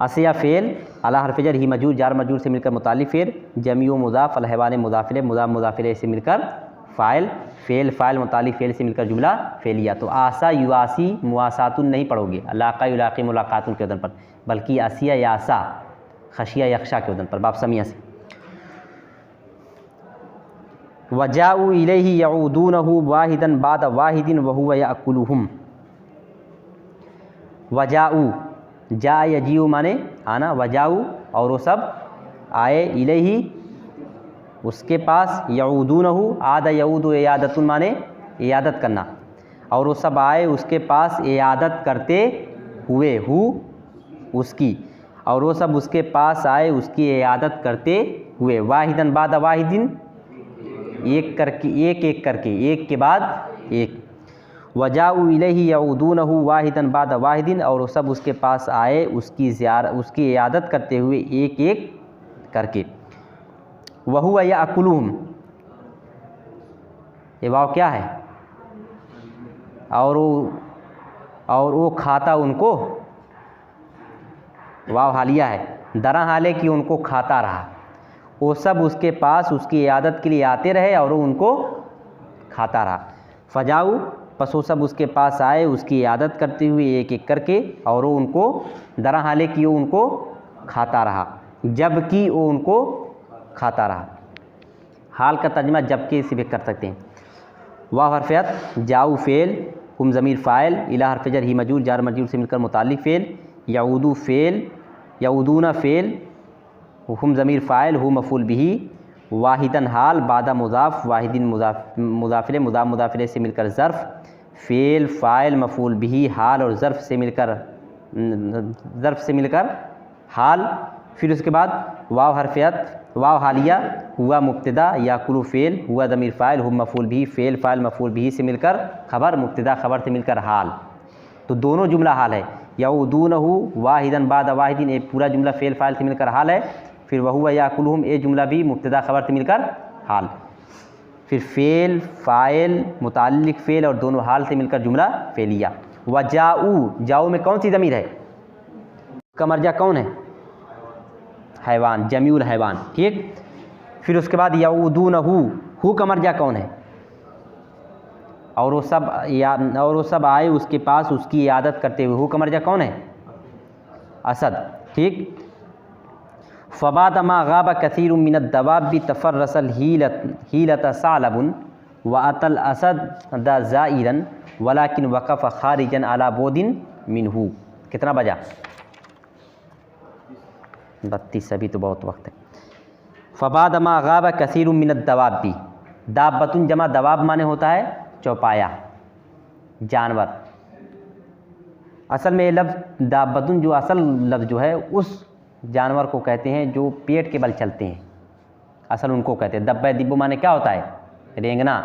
असिया फ़ेल अला हरफ़ जर ही मजूर जार मजूर से मिलकर मुतालिक फ़ेल, जमीउ मुज़ाफ़ अल हैवान मुज़ाफ़िले, मुज़ाफ़ मुज़ाफ़िले से मिलकर फ़ाइल, फ़ेल फ़ाइल मुतालिक फ़ेल से मिलकर जुमला फ़ेलिया। तो आसा युआसी मुआसातुन नहीं पढ़ोगे, लाका युलाक़ी मुलाक़ातुन के वज़न पर, बल्कि आसिया यासा खशिया यख्शा के वज़न पर, बाप समिया से। वजाऊ इलैहि यऊदूनहु वाहिदन बाद वाहिदिन वहुव याकुलुहुम। वजाऊ, जा यजीउ माने आना, वजाऊ और वो सब आए, इलैहि उसके पास, यऊदूनहु आद यऊदु इयादतुन माने इयादत करना, और वो सब आए उसके पास इयादत करते हुए, हु उसकी, और वो सब उसके पास आए उसकी इयादत करते हुए, वाहिदन बाद वाहिदिन एक करके, एक एक करके, एक के बाद एक। वजाऊ इलैहि यऊदूनहु वाहिदन बाद वाहिदिन, और वो सब उसके पास आए उसकी इयादत करते हुए एक एक करके। वहुव याकुलुहुम, ये वाव क्या है, और वो खाता उनको, वाव हालिया है, दरा हाले कि उनको खाता रहा, वो सब उसके पास उसकी इयादत के लिए आते रहे और वो उनको खाता रहा। फजाऊ, बस वो सब उसके पास आए उसकी इयादत करते हुए एक एक करके, और वो उनको दरा हाले कि वो उनको खाता रहा, जबकि वो उनको खाता रहा। हाल का तर्जमा जबकि से भी कर सकते हैं। वाव हरफियत, जाऊ फेल, हुम ज़मीर फ़ाइल, इला हरफ जर ही मजूर जार मजूर से मिलकर मुताल्लिक फेल, यऊदू फेल, यऊदूना फेल, हुम ज़मीर फ़ाइल, हु मफ़ूल बिही, वाहिदन हाल, बादा मुज़ाफ़, वाहिदिन मुज़ाफ़िले, मुज़ाफ़ मुज़ाफ़िले से मिलकर ज़र्फ़, फ़ेल फ़ाइल मफ़ूल बिही हाल और ज़र्फ़ से मिलकर हाल। फिर उसके बाद वाव हरफियत, वाव हालिया, हुआ मुब्तदा, याकुलु फ़ेल, हुआ ज़मीर फ़ाइल, हुम मफ़ूल बिही, फ़ेल फ़ाइल मफ़ूल बिही से मिलकर ख़बर, मुब्तदा ख़बर से मिलकर हाल। तो दोनों जुमला हाल है। यऊदूनहु वाहिदन बाद वाहिदिन, एक पूरा जुमला फ़ेल फ़ाइल से मिलकर हाल है। फिर वहुव याकुलुहुम, ये जुमला भी मुब्तदा ख़बर से मिलकर हाल। फिर फ़ेल फ़ाइल मुताल्लिक फ़ेल और दोनों हाल से मिलकर जुमला फ़ेलिया। वजाऊ, जाऊ में कौन सी ज़मीर है, उसका मर्जा कौन है, हैवान, जमीउल हैवान, ठीक। फिर उसके बाद यऊदूनहु, हु का मर्जा कौन है, और वो सब आए उसके पास उसकी इयादत करते हुए, हु का मर्जा कौन है, असद, ठीक। फ़बाद मा गाब कसीर मिनद दवाबी तफ़र्रसल हीलत सालबुन व अतल असद द ज़ाइरन वलाकिन वक़फ़ खारिजन अला बोदिन मिनहू। कितना बजा, 32, अभी तो बहुत वक्त है। फ़बाद मा गाब कसीर मिनद दवाबी, दाब्बतुन जमा दवाब माने होता है चौपाया, जानवर। असल में ये लफ्ज़ दाब्बतुन जो असल लफ्ज़ जो है उस जानवर को कहते हैं जो पेट के बल चलते हैं, असल उनको कहते हैं। दब्बे दिब्बो माने क्या होता है, रेंगना,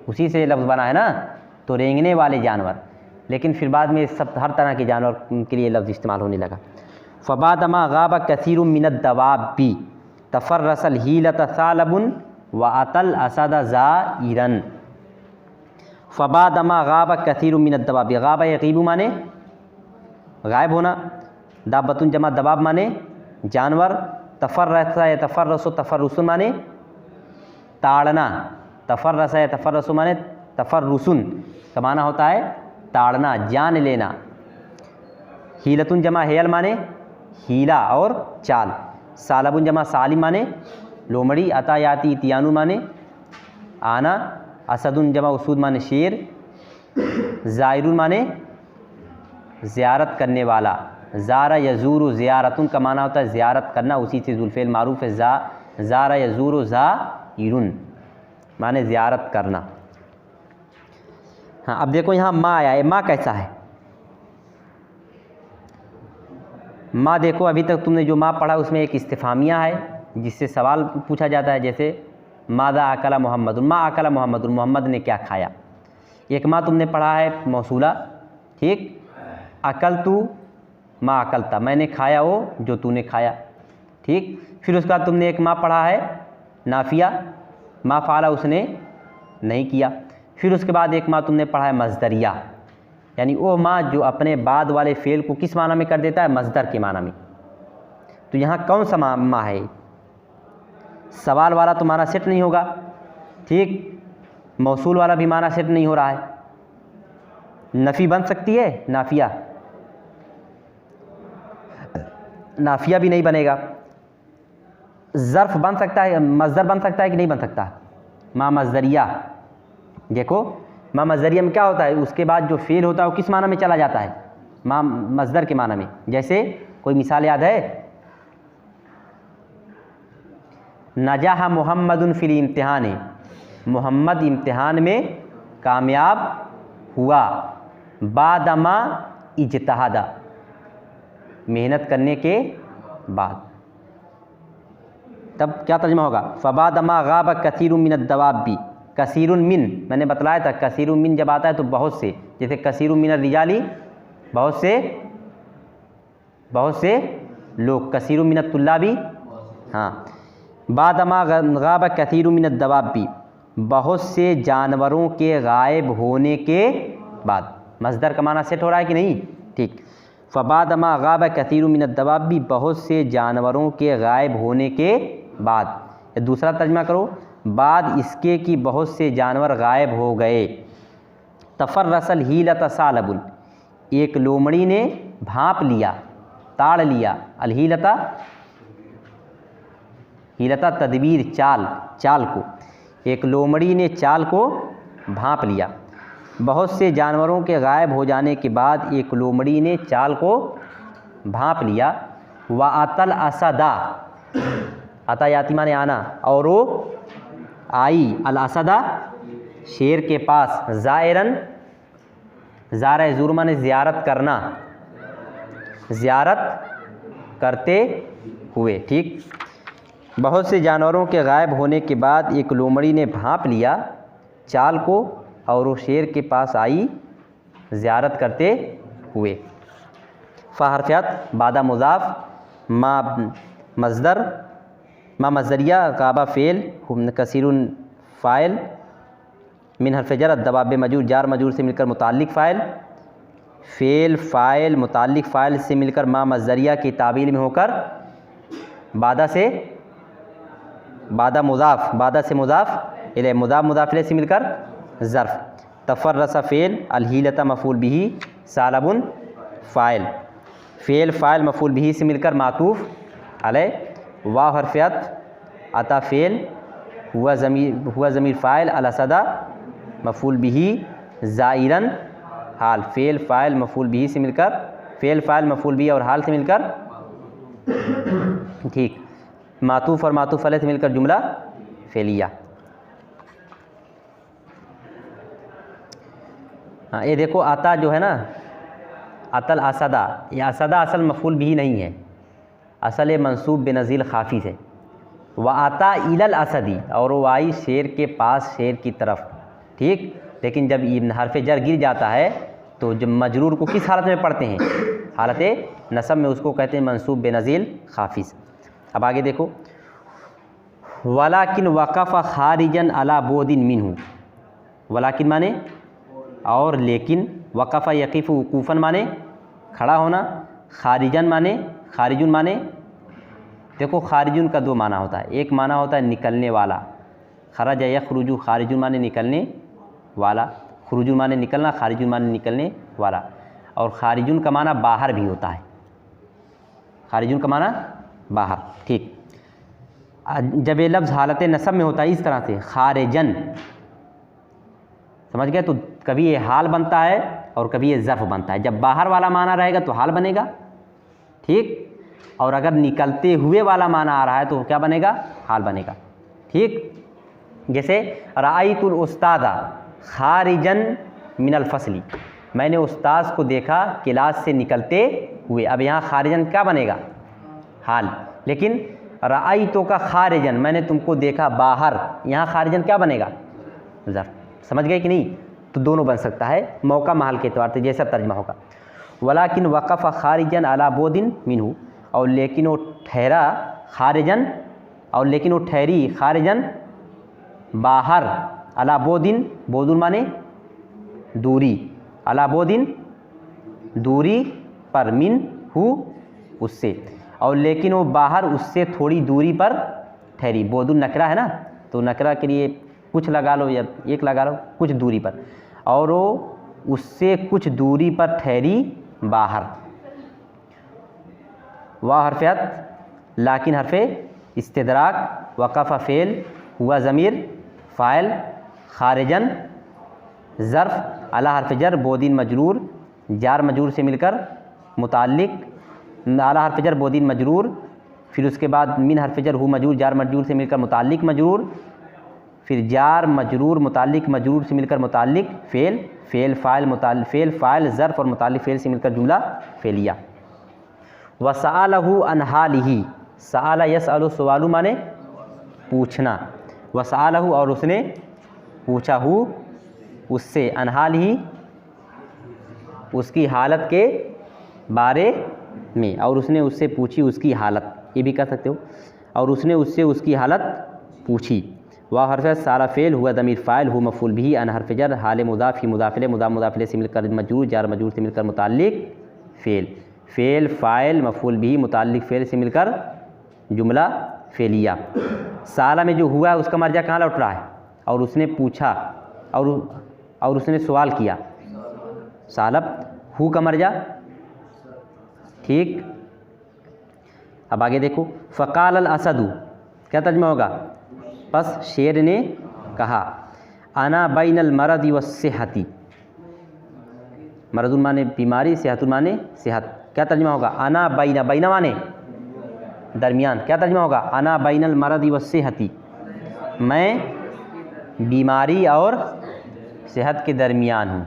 उसी से लफ्ज़ बना है ना, तो रेंगने वाले जानवर। लेकिन फिर बाद में सब हर तरह के जानवर के लिए लफ्ज़ इस्तेमाल होने लगा। फ़बाद मा गाब कसीर मिनद दवाबी तफ़र्रसल हीलत सालबुन व अतल असद ज़ाइरन। फ़बाद मा गाब कसीर मिनद दवाबी, गाब यगीबु माने गायब होना, दाब्बतुन जमा दवाब माने जानवर, तफ़र्रसा या तफ़र्रसु तफ़र्रुसुन माने ताड़ना, तफ़र्रसा या तफ़र्रसु माने तफ़र्रुसुन का माना होता है ताड़ना, जान लेना। हीलतुन जमा हेयल माने हीला और चाल, सालबुन जमा सालिम माने लोमड़ी, अतायाती इतियानु माने आना, असदुन जमा उसूद माने शेर, ज़ायरुन माने ज़ियारत करने वाला, ज़ारा यज़ूरु ज़ियारतुन का माना होता है ज़ियारत करना, उसी से ज़ुल्फ़ेल मारूफ़ है। ज़ारा यज़ूरु ज़ाइरुन माने ज़ियारत करना। हाँ, अब देखो यहाँ माँ आया है, माँ कैसा है, माँ देखो अभी तक तुमने जो माँ पढ़ा उसमें एक इस्तिफ़ामिया है जिससे सवाल पूछा जाता है, जैसे मादा अकला मोहम्मद, माँ अकला मोहम्मद, मोहम्मद ने क्या खाया। एक माँ तुमने पढ़ा है मौसूला, ठीक। अकल तू माँ अकलता, मैंने खाया वो जो तूने खाया, ठीक। फिर उसके बाद तुमने एक माँ पढ़ा है नाफिया, माँ फ़ाला उसने नहीं किया। फिर उसके बाद एक माँ तुमने पढ़ा है मज़दरिया, यानी वो माँ जो अपने बाद वाले फ़ेल को किस माना में कर देता है, मज़दर के माना में। तो यहाँ कौन सा माँ है, सवाल वाला तो माना सेट नहीं होगा, ठीक, मौसूल वाला भी माना सेट नहीं हो रहा है। नफ़ी बन सकती है, नाफिया भी नहीं बनेगा। ज़र्फ़ बन सकता है, मज़दर बन सकता है कि नहीं बन सकता, मा मज़दरिया। देखो मा मज़दरिया में क्या होता है, उसके बाद जो फ़ेल होता है वो किस माना में चला जाता है, मा मज़दर के माना में। जैसे कोई मिसाल याद है, नजाह मोहम्मदुन फिल इम्तिहान, मोहम्मद इम्तिहान में कामयाब हुआ, बादमा इज्तिहादा, मेहनत करने के बाद। तब क्या तर्जुमा होगा, फ़बादमा गाब कसीरुम मिन दवाबी, कसीरुन मिन मैंने बतलाया था, कसीरुन मिन जब आता है तो बहुत से, जैसे कसीरुन मिन रिजाली बहुत से लोग, कसीरुन मिन तुल्लाबी, हाँ। बादमा गाब कसीरुन मिन दवाबी, बहुत से जानवरों के गायब होने के बाद। मज़दर का माना सेट हो रहा है कि नहीं, ठीक। फ़बादमा गाब कसीरुन मिन दवाबी, बहुत से जानवरों के गायब होने के बाद। दूसरा तर्जुमा करो, बाद इसके कि बहुत से जानवर गायब हो गए। तफ़र्रसल हीलत सालबुन, एक लोमड़ी ने भांप लिया, ताड़ लिया। अलहीलता, हीलता तदबीर, चाल को, एक लोमड़ी ने चाल को भांप लिया। बहुत से जानवरों के गायब हो जाने के बाद एक लोमड़ी ने चाल को भांप लिया। व अतल असदा, अता याति माने आना, और वो आई, अल असदा शेर के पास, ज़ायरन, ज़ारा ज़ुर माने ज़ियारत करना, ज़ियारत करते हुए, ठीक। बहुत से जानवरों के गायब होने के बाद एक लोमड़ी ने भांप लिया चाल को, और वो शेर के पास आई ज़ियारत करते हुए। फ़हरफ़ियात बादा मुज़ाफ़, मा मज़दर, मा मज़दरिया, गाबा फ़ेल, कसीरुन फ़ाइल, मिन हर्फ़ जर, दवाब मजूर, जार मजूर से मिलकर मुताल्लिक़ फ़ाइल, फ़ेल फ़ाइल मुताल्लिक़ फ़ाइल से मिलकर मा मज़दरिया की ताबील में होकर बादा से, बादा मुज़ाफ़, बादा से मुज़ाफ़ इले, मुज़ाफ़ मुज़ाफ़ से मिलकर ज़र्फ़। तफ़र्रसा फ़ेल, अलहीलता मफ़ूल बिही, सालबुन फ़ाइल, फ़ेल फ़ाइल मफ़ूल बिही से मिलकर मातूफ़ अलैह। वाव हरफ़ियत, अता फ़ेल, हुआ ज़मीर फ़ाइल, अलअसदा मफ़ूल बिही, ज़ाइरन हाल, फ़ेल फ़ाइल मफ़ूल बिही से मिलकर, फ़ेल फ़ाइल मफ़ूल बिही और हाल से मिलकर, ठीक, मातूफ़ और मातूफ़ अलैह से मिलकर जुमला फ़ेलिया। हाँ, ये देखो आता जो है ना, अतल असदा, ये असदा असल मफ़ूल बिही नहीं है, असल ये मंसूब बेनज़ील खाफी है। व आता इलल असदी, और वो आई शेर के पास, शेर की तरफ, ठीक। लेकिन जब इब्न हरफ़ जर गिर जाता है तो जब मजरूर को किस हालत में पढ़ते हैं, हालत नसब में, उसको कहते हैं मंसूब बेनज़ील खाफिज। अब आगे देखो, वलाकिन वक़फ़ खारिजन अला बोदिन मिनहु, वलाकिन माने और, लेकिन, वक़फ़ यक़ीफ़ वक़ूफ़न माने खड़ा होना, खारिजन माने, खारिजुन माने, देखो खारिजुन का दो माना होता है, एक माना होता है निकलने वाला, खरज यखरुजु, खारिजुन माने निकलने वाला, खुरुजुन माने निकलना, खारिजुन माने निकलने वाला। और खारिजुन का माना बाहर भी होता है, खारिजुन का माना बाहर, ठीक। जब ये लफ्ज़ हालत नसब में होता है इस तरह से, खारिजन, समझ गए, तो कभी ये हाल बनता है और कभी ये ज़र्फ़ बनता है। जब बाहर वाला माना रहेगा तो हाल बनेगा, ठीक, और अगर निकलते हुए वाला माना आ रहा है तो क्या बनेगा, हाल बनेगा, ठीक। जैसे राइतुल उस्तादा खारिजन मिनल फसली, मैंने उस्ताद को देखा क्लास से निकलते हुए। अब यहाँ खारिजन क्या बनेगा, हाल। लेकिन राइतो का खारिजन, मैंने तुमको देखा बाहर, यहाँ खारिजन क्या बनेगा, ज़र्फ़। समझ गए कि नहीं, तो दोनों बन सकता है मौका महल के तौर पर, जैसा तर्जमा होगा। वलाकिन वक़फ़ खारिजन अला बोदिन मिनहु, और लेकिन वो ठहरा खारिजन, और लेकिन वो ठहरी खारिजन बाहर, अला बोदिन, बोदुन माने दूरी, अला बोदिन दूरी पर, मिन हु उससे, और लेकिन वो बाहर उससे थोड़ी दूरी पर ठहरी। बोदुन नकरा है ना, तो नकरा के लिए कुछ लगा लो या एक लगा लो, कुछ दूरी पर, और वो उससे कुछ दूरी पर ठहरी बाहर। वाह हरफ़ियत, लाकिन हरफ़े इस्तिदराक, वक़फ़ फ़ेल, हुआ ज़मीर फ़ाइल, खारिजन ज़र्फ़, अला हर्फ जर बोदीन मजरूर, जार मजरूर से मिलकर मुताल्लिक, अला हर्फ जर बोदीन मजरूर, फिर उसके बाद मिन हर्फ जर हु मजरूर, जार मजरूर से मिलकर मुताल्लिक मजरूर, फिर जार मजरूर मुताल्लिक मजरूर से मिलकर मुताल्लिक फ़ेल, फ़ेल फ़ाइल मुताल्लिक फ़ेल फ़ाइल ज़र्फ़ और मुताल्लिक फ़ेल से मिलकर जुमला फ़ेलिया। वसअलहु अन हालिही, सअल यसअलु सवालु माने पूछना, वसअलहु और उसने पूछा, हु उससे, अन हालिही उसकी हालत के बारे में, और उसने उससे पूछी उसकी हालत, ये भी कह सकते हो, और उसने उससे उसकी हालत पूछी। वह हर्फ सारा फ़ेल हुआ दमीर फ़ाइल, हु मफ़ूल बिही, अन हर्फ जर, हाल मुदाफ़ ही मुदाफ़िले, मुदाफ़िले से मिलकर मजरूर, जार मजरूर से मिलकर मुताल्लिक फ़ेल, फ़ेल फ़ाइल मफ़ूल बिही मुताल्लिक फ़ेल से मिलकर जुमला फ़ेलिया। साला में जो हुआ है उसका मर्जा कहाँ लौट रहा है, और उसने पूछा और उसने सवाल किया, सालब हु का मर्जा, ठीक। अब आगे देखो, फ़क़ाल अल असदु, क्या तर्जुमा होगा, बस शेर ने कहा, अना बैनल मरदी व सेहती, मरदुन माने बीमारी, सेहतुन माने सेहत, क्या तर्जुमा होगा, अना बैना, बैना माने दरमियान, क्या तर्जुमा होगा, अना बैनल मरदी व सेहती, मैं बीमारी और सेहत के दरमियान हूँ,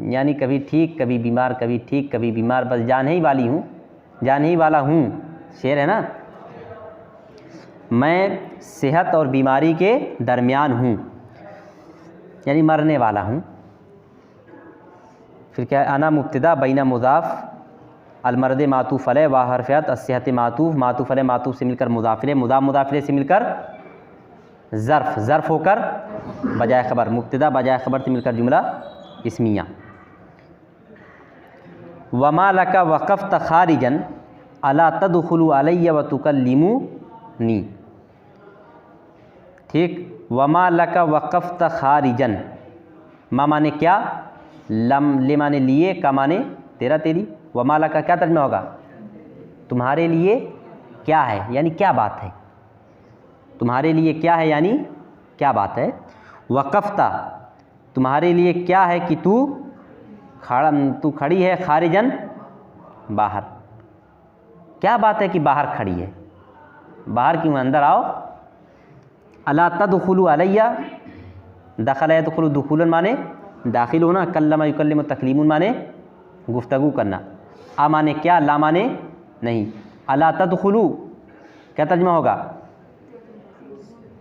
यानी कभी ठीक कभी बीमार, कभी ठीक कभी बीमार, बस जाने ही वाली हूँ, जाने ही वाला हूँ, शेर है ना। मैं सेहत और बीमारी के दरमियान हूँ, यानी मरने वाला हूँ। फिर क्या है, अना मुब्तदा बैना मुज़ाफ़, अलमर्द मातूफ़ अलैह, वा हरफ़ियत, अस्सेहत मातूफ़, मातूफ़ अलैह मातूफ़ से मिलकर मुज़ाफ़िले, मुज़ाफ़िले से मिलकर ज़र्फ़, ज़र्फ़ होकर बजाय ख़बर, मुब्तदा बजाय ख़बर से मिलकर जुमला इस्मिया। वमा लका वक़फ़्त ख़ारिजन अला तदख़ुलु अलैया व तुकल्लिमुनी, ठीक। वमा लका वक़फ़्त ख़ारिजन, मा माने क्या, लम ले माने लिए, का माने तेरा तेरी, वमा लका क्या तर्जुमा होगा, तुम्हारे लिए क्या है, यानी क्या बात है, तुम्हारे लिए क्या है यानी क्या बात है। वक़फ़्ता तुम्हारे लिए क्या है कि तू खड़ी है, खारिजन बाहर, क्या बात है कि बाहर खड़ी है, बाहर क्यों, अंदर आओ। अला तदख़ुलु अलैया, दख़ल यदख़ुलु दुख़ूलन माने दाखिल होना, कल्लमा युकल्लिमु तकलीमुन माने गुफ्तगू करना, आ माने क्या, ला माने नहीं, अला तदख़ुलु क्या तर्जुमा होगा,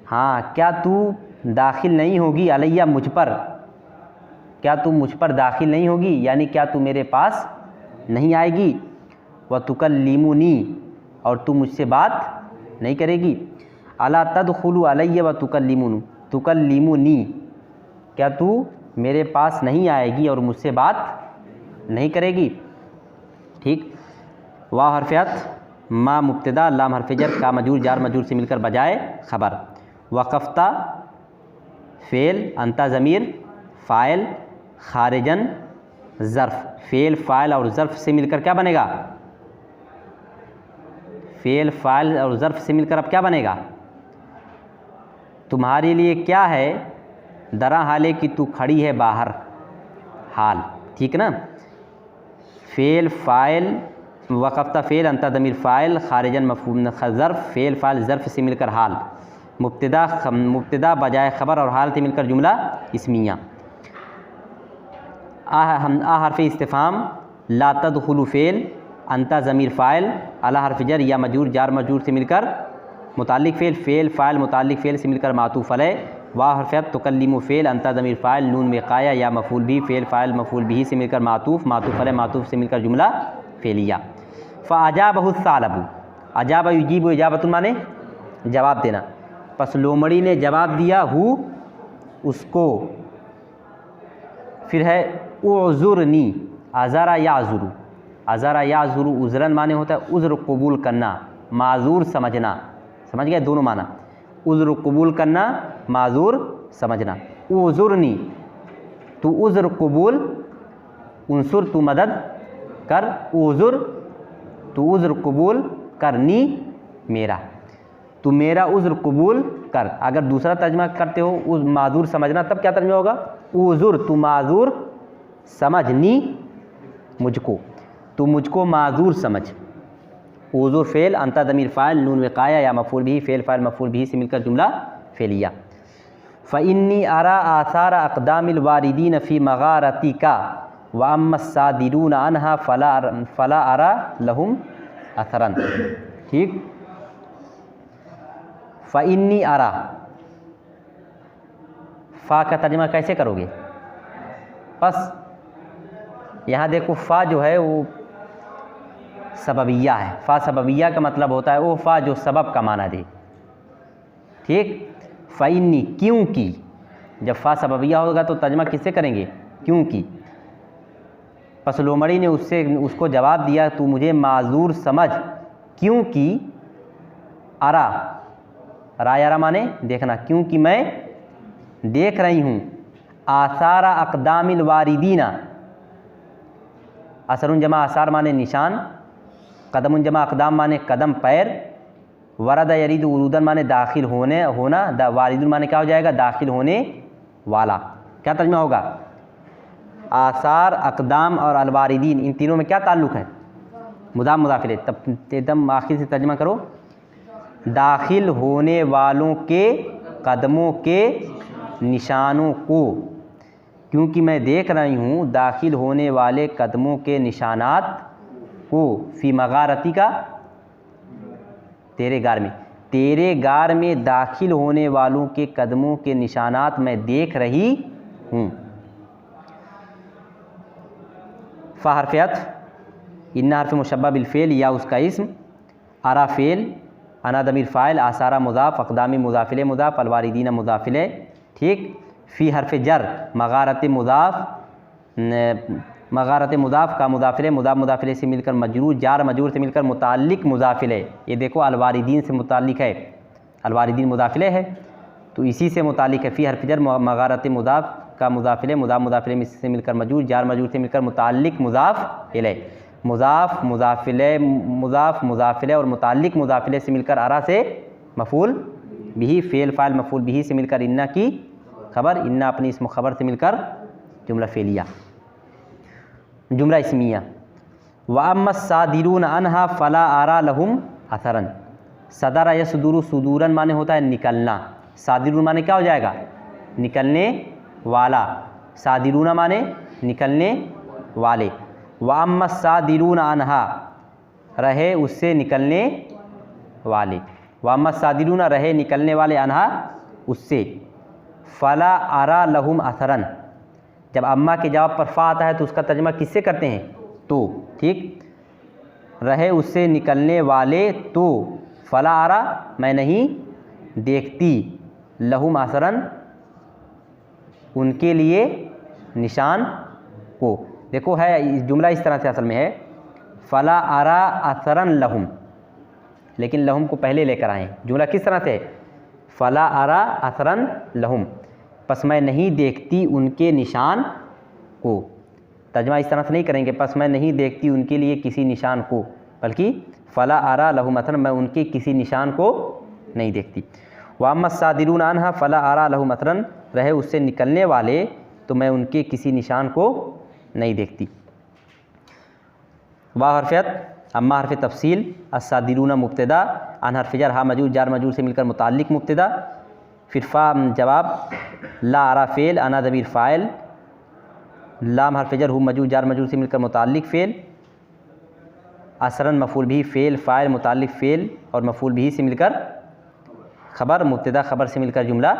हाँ क्या तू दाखिल नहीं होगी, अलैया मुझ पर, क्या तू मुझ पर दाखिल नहीं होगी, यानी क्या तू मेरे पास नहीं आएगी। व तुकल्लिमुनी और तू मुझसे बात नहीं करेगी। अला तदख़ुलु अलैया व तुकल्लिमुनी, क्या तू मेरे पास नहीं आएगी और मुझसे बात नहीं करेगी, ठीक। वाव हरफ़ियत, मा मुब्तदा, लाम हरफ़ जर, का मजरूर, जार मजरूर से मिलकर बजाय ख़बर। वक़फ़्ता फ़ेल, अंता ज़मीर फ़ाइल, खारिजन ज़र्फ़, फ़ेल फ़ाइल और ज़र्फ़ से मिलकर क्या बनेगा, फ़ेल फ़ाइल और ज़र्फ़ से मिलकर अब क्या बनेगा, तुम्हारे लिए क्या है, दरा हाले कि तू खड़ी है बाहर, हाल, ठीक ना। फ़ेल फ़ाइल, वक़फ़्ता फ़ेल, अंता ज़मीर फ़ाइल, खारिजन मफ़हूम ज़र्फ़, फ़ेल फ़ाइल ज़र्फ़ से मिलकर हाल, मुब्तदा बजाय ख़बर और हाल से मिलकर जुमला इस्मिया। आ हर्फ़ इस्तिफ़ाम, ला तदख़ुलु फ़ेल, अंता ज़मीर फ़ाइल, अला हर्फ़ जर या मजरूर, जार मजरूर से मिलकर मुताल्लिक फ़ेल, फ़ेल फ़ाइल मुताल्लिक फ़ेल से मिलकर मातूफ़ अलैह, वाव हरफ़ियत, तुकल्लिमु फ़ेल, अंता ज़मीर फ़ाइल, नून विक़ाया या मफ़ूल बिही, फ़ेल फ़ाइल मफ़ूल बिही से मिलकर मातूफ़, मातूफ़ अलैह मातूफ़ से मिलकर जुमला फ़ेलिया। फ़अजाबहु सालबु, अजाब युजीबु, इजाबतुन माने जवाब देना, पस लोमड़ी ने जवाब दिया, हु उसको। फिर है उज़ुरनी, अज़रा याज़ुरु, अज़रा याज़ुरु उज़रन माने होता है उज़्र कबूल करना, माज़ूर समझना, समझ गए दोनों माना, उज़्र कबूल करना, माज़ूर समझना। उज़ुरनी तू उज़्र कबूल, उनसुर तू मदद कर, उज़ुर तू उज़्र कबूल करनी मेरा। तू मेरा उज़्र कबूल कर। अगर दूसरा तर्जमा करते हो उस माजूर समझना, तब क्या तर्जमा होगा? उज़्र, तू माजूर समझनी मुझको, तू मुझको माजूर समझ। उज़्र फ़ेल, अंता ज़मीर फ़ाइल, नून विक़ाया या मफ़ूल बिही, फ़ेल फ़ाइल मफ़ूल बिही से मिलकर जुमला फ़ेलिया। फ़इन्नी अरा आसार अक़दामिल वारिदीन फ़ी मग़ारतिका व अम्मा सादिरून अन्हा फ़ला अरा लहुम असरन। ठीक, फ़इन्नी अरा, फ़ा का तर्जमा कैसे करोगे? बस यहाँ देखो फ़ा जो है वो सबबिया है। फ़ा सबबिया का मतलब होता है वो फ़ा जो सबब का माना दे। ठीक, फ़इन्नी क्योंकि, जब फ़ा सबबिया होगा तो तर्जमा किससे करेंगे? क्योंकि। पस लोमड़ी ने उसको जवाब दिया तू मुझे माजूर समझ क्योंकि अरा, रायरा माने देखना, क्योंकि मैं देख रही हूँ आसारा अक़दामिल वारिदीना, असरुन जमा आसार माने निशान, कदमुन जमा अक़दाम माने कदम पैर, वरद यरीद उरूदन माने दाखिल होना, वारिदुन माने क्या हो जाएगा? दाखिल होने वाला। क्या तर्जुमा होगा? आसार, अक़दाम और अलवारिदीन, इन तीनों में क्या ताल्लुक़ है? मुदाफ़ मुदाफ़ इलैह। तब एकदम आखिर से तर्जुमा करो, दाखिल होने वालों के कदमों के निशानों को, क्योंकि मैं देख रही हूँ दाखिल होने वाले कदमों के निशानात को, फ़ी मग़ारती का, तेरे गार में, तेरे गार में दाखिल होने वालों के कदमों के निशानात मैं देख रही हूँ। फ़ा हर्फ़ अत्फ़, इन्ना हर्फ़ मुशब्बह बिल फ़ेल या उसका इस्म, अरा फ़ेल, अना दमीर फ़ाइल, आसारा मुज़ाफ़, अक़दामी मुज़ाफ़ इलैह मुज़ाफ़, अलवारिदीना मुज़ाफ़ इलैह। ठीक, फ़ी हर्फ़ जर, मग़ारत मुज़ाफ़, मग़ारत मुज़ाफ़ का मुज़ाफ़ इलैह, मुज़ाफ़ मुज़ाफ़ इलैह से मिलकर मजरूर, जार मजरूर से मिलकर मुताल्लिक़ मुज़ाफ़ इलैह। ये देखो अलवारिदीन से मुताल्लिक़ है, अलवारिदीन मुज़ाफ़ इलैह है तो इसी से मुताल्लिक़ है। फ़ी हर्फ़ जर, मग़ारत मुज़ाफ़ का मुज़ाफ़ इलैह, मुज़ाफ़ मुज़ाफ़ इलैह से मिलकर मजरूर, जार मजरूर से मिलकर मुताल्लिक़ मुज़ाफ़ इलैह। मुज़ाफ़ मुज़ाफ़ इलैह, मुज़ाफ़ मुज़ाफ़ इलैह और मुताल्लिक़ मुज़ाफ़ इलैह से मिलकर अरा से मफ़ूल बिही, फ़ेल फ़ाइल मफ़ूल बिही से मिलकर इन्ना की खबर, इन्ना अपनी इस्म खबर से मिलकर जुमला फ़ेलिया, जुमला इस्मिया। व अम्मा सादिरून अन्हा फ़ला अरा लहुम असरन। सदरा यसदुरु सुदूरन माने होता है निकलना, सादिरून माने क्या हो जाएगा? निकलने वाला, सादिरूना माने निकलने वाले। व अम्मा सादिरून अन्हा, रहे उससे निकलने वाले, व अम्मा सादिरून रहे निकलने वाले, अन्हा उससे, फ़ला अरा लहुम असरन। जब अम्मा के जवाब पर फ़ा आता है तो उसका तर्जुमा किससे करते हैं? तो। ठीक, रहे उससे निकलने वाले तो, फ़ला अरा मैं नहीं देखती, लहुम असरन उनके लिए निशान को। देखो है जुमला इस तरह से असल में है, फ़ला अरा असरन लहुम, लेकिन लहुम को पहले लेकर आएँ। जुमला किस तरह से है? फ़ला अरा असरन लहुम, बस मैं नहीं देखती उनके निशान को। तर्जुमा इस तरह से नहीं करेंगे, बस मैं नहीं देखती उनके लिए किसी निशान को, बल्कि फ़ला अरा लहुम असरन, मैं उनके किसी निशान को नहीं देखती। व अम्मा सादिरून अन्हा फ़ला अरा लहुम असरन, रहे उससे निकलने वाले तो मैं उनके किसी निशान को नहीं देखती। वाह हरफ़ियत, अम्मा हरफ़ तफसील, अस्सादिरून मुब्तदा, अन हरफ़ जर, हा मजूर, जार मजूर से मिलकर मुताल्लिक़ मुब्तदा, फिर फ़ा जवाब, ला अरा फ़ेल, अना ज़मीर फ़ाइल, लाम हरफ़ जर, हु मजूर, जार मजूर से मिलकर मुताल्लिक़ फ़ेल, असरन मफ़ूल बिही, फ़ेल फ़ाइल मुताल्लिक़ फ़ेल और मफ़ूल बिही से मिलकर ख़बर, मुब्तदा ख़बर से मिलकर जुमला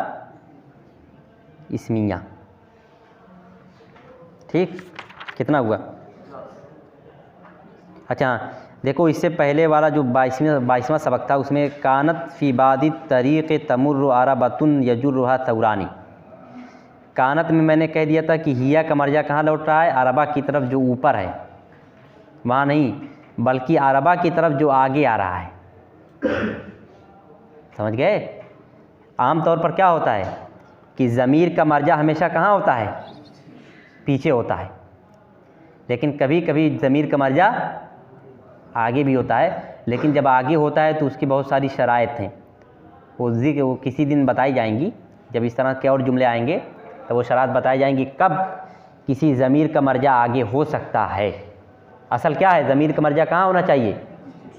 इस्मिया। ठीक, कितना हुआ? अच्छा देखो, इससे पहले वाला जो 22वां सबक था उसमें कानत फ़ी बादी तरीक़ तमुर्रु आरबतुन यजुर्रुहा सौरानी। कानत में मैंने कह दिया था कि हिया का मर्जा कहाँ लौट रहा है? अरबा की तरफ जो ऊपर है, वहाँ नहीं, बल्कि अरबा की तरफ जो आगे आ रहा है। समझ गए? आम तौर पर क्या होता है कि ज़मीर का मर्जा हमेशा कहाँ होता है? पीछे होता है, लेकिन कभी कभी ज़मीर का मर्जा आगे भी होता है। लेकिन जब आगे होता है तो उसकी बहुत सारी शराइत हैं। वो किसी दिन बताई जाएंगी, जब इस तरह के और जुमले आएंगे तो वो शरात बताई जाएंगी कब किसी ज़मीर का मर्जा आगे हो सकता है। असल क्या है, ज़मीर का मर्जा कहाँ होना चाहिए,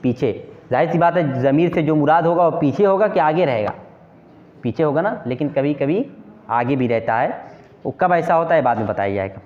पीछे। जाहिर सी बात है ज़मीर से जो मुराद होगा वो पीछे होगा कि आगे रहेगा, पीछे होगा ना, लेकिन कभी कभी आगे भी रहता है। वो कब ऐसा होता है बाद में बताया जाएगा।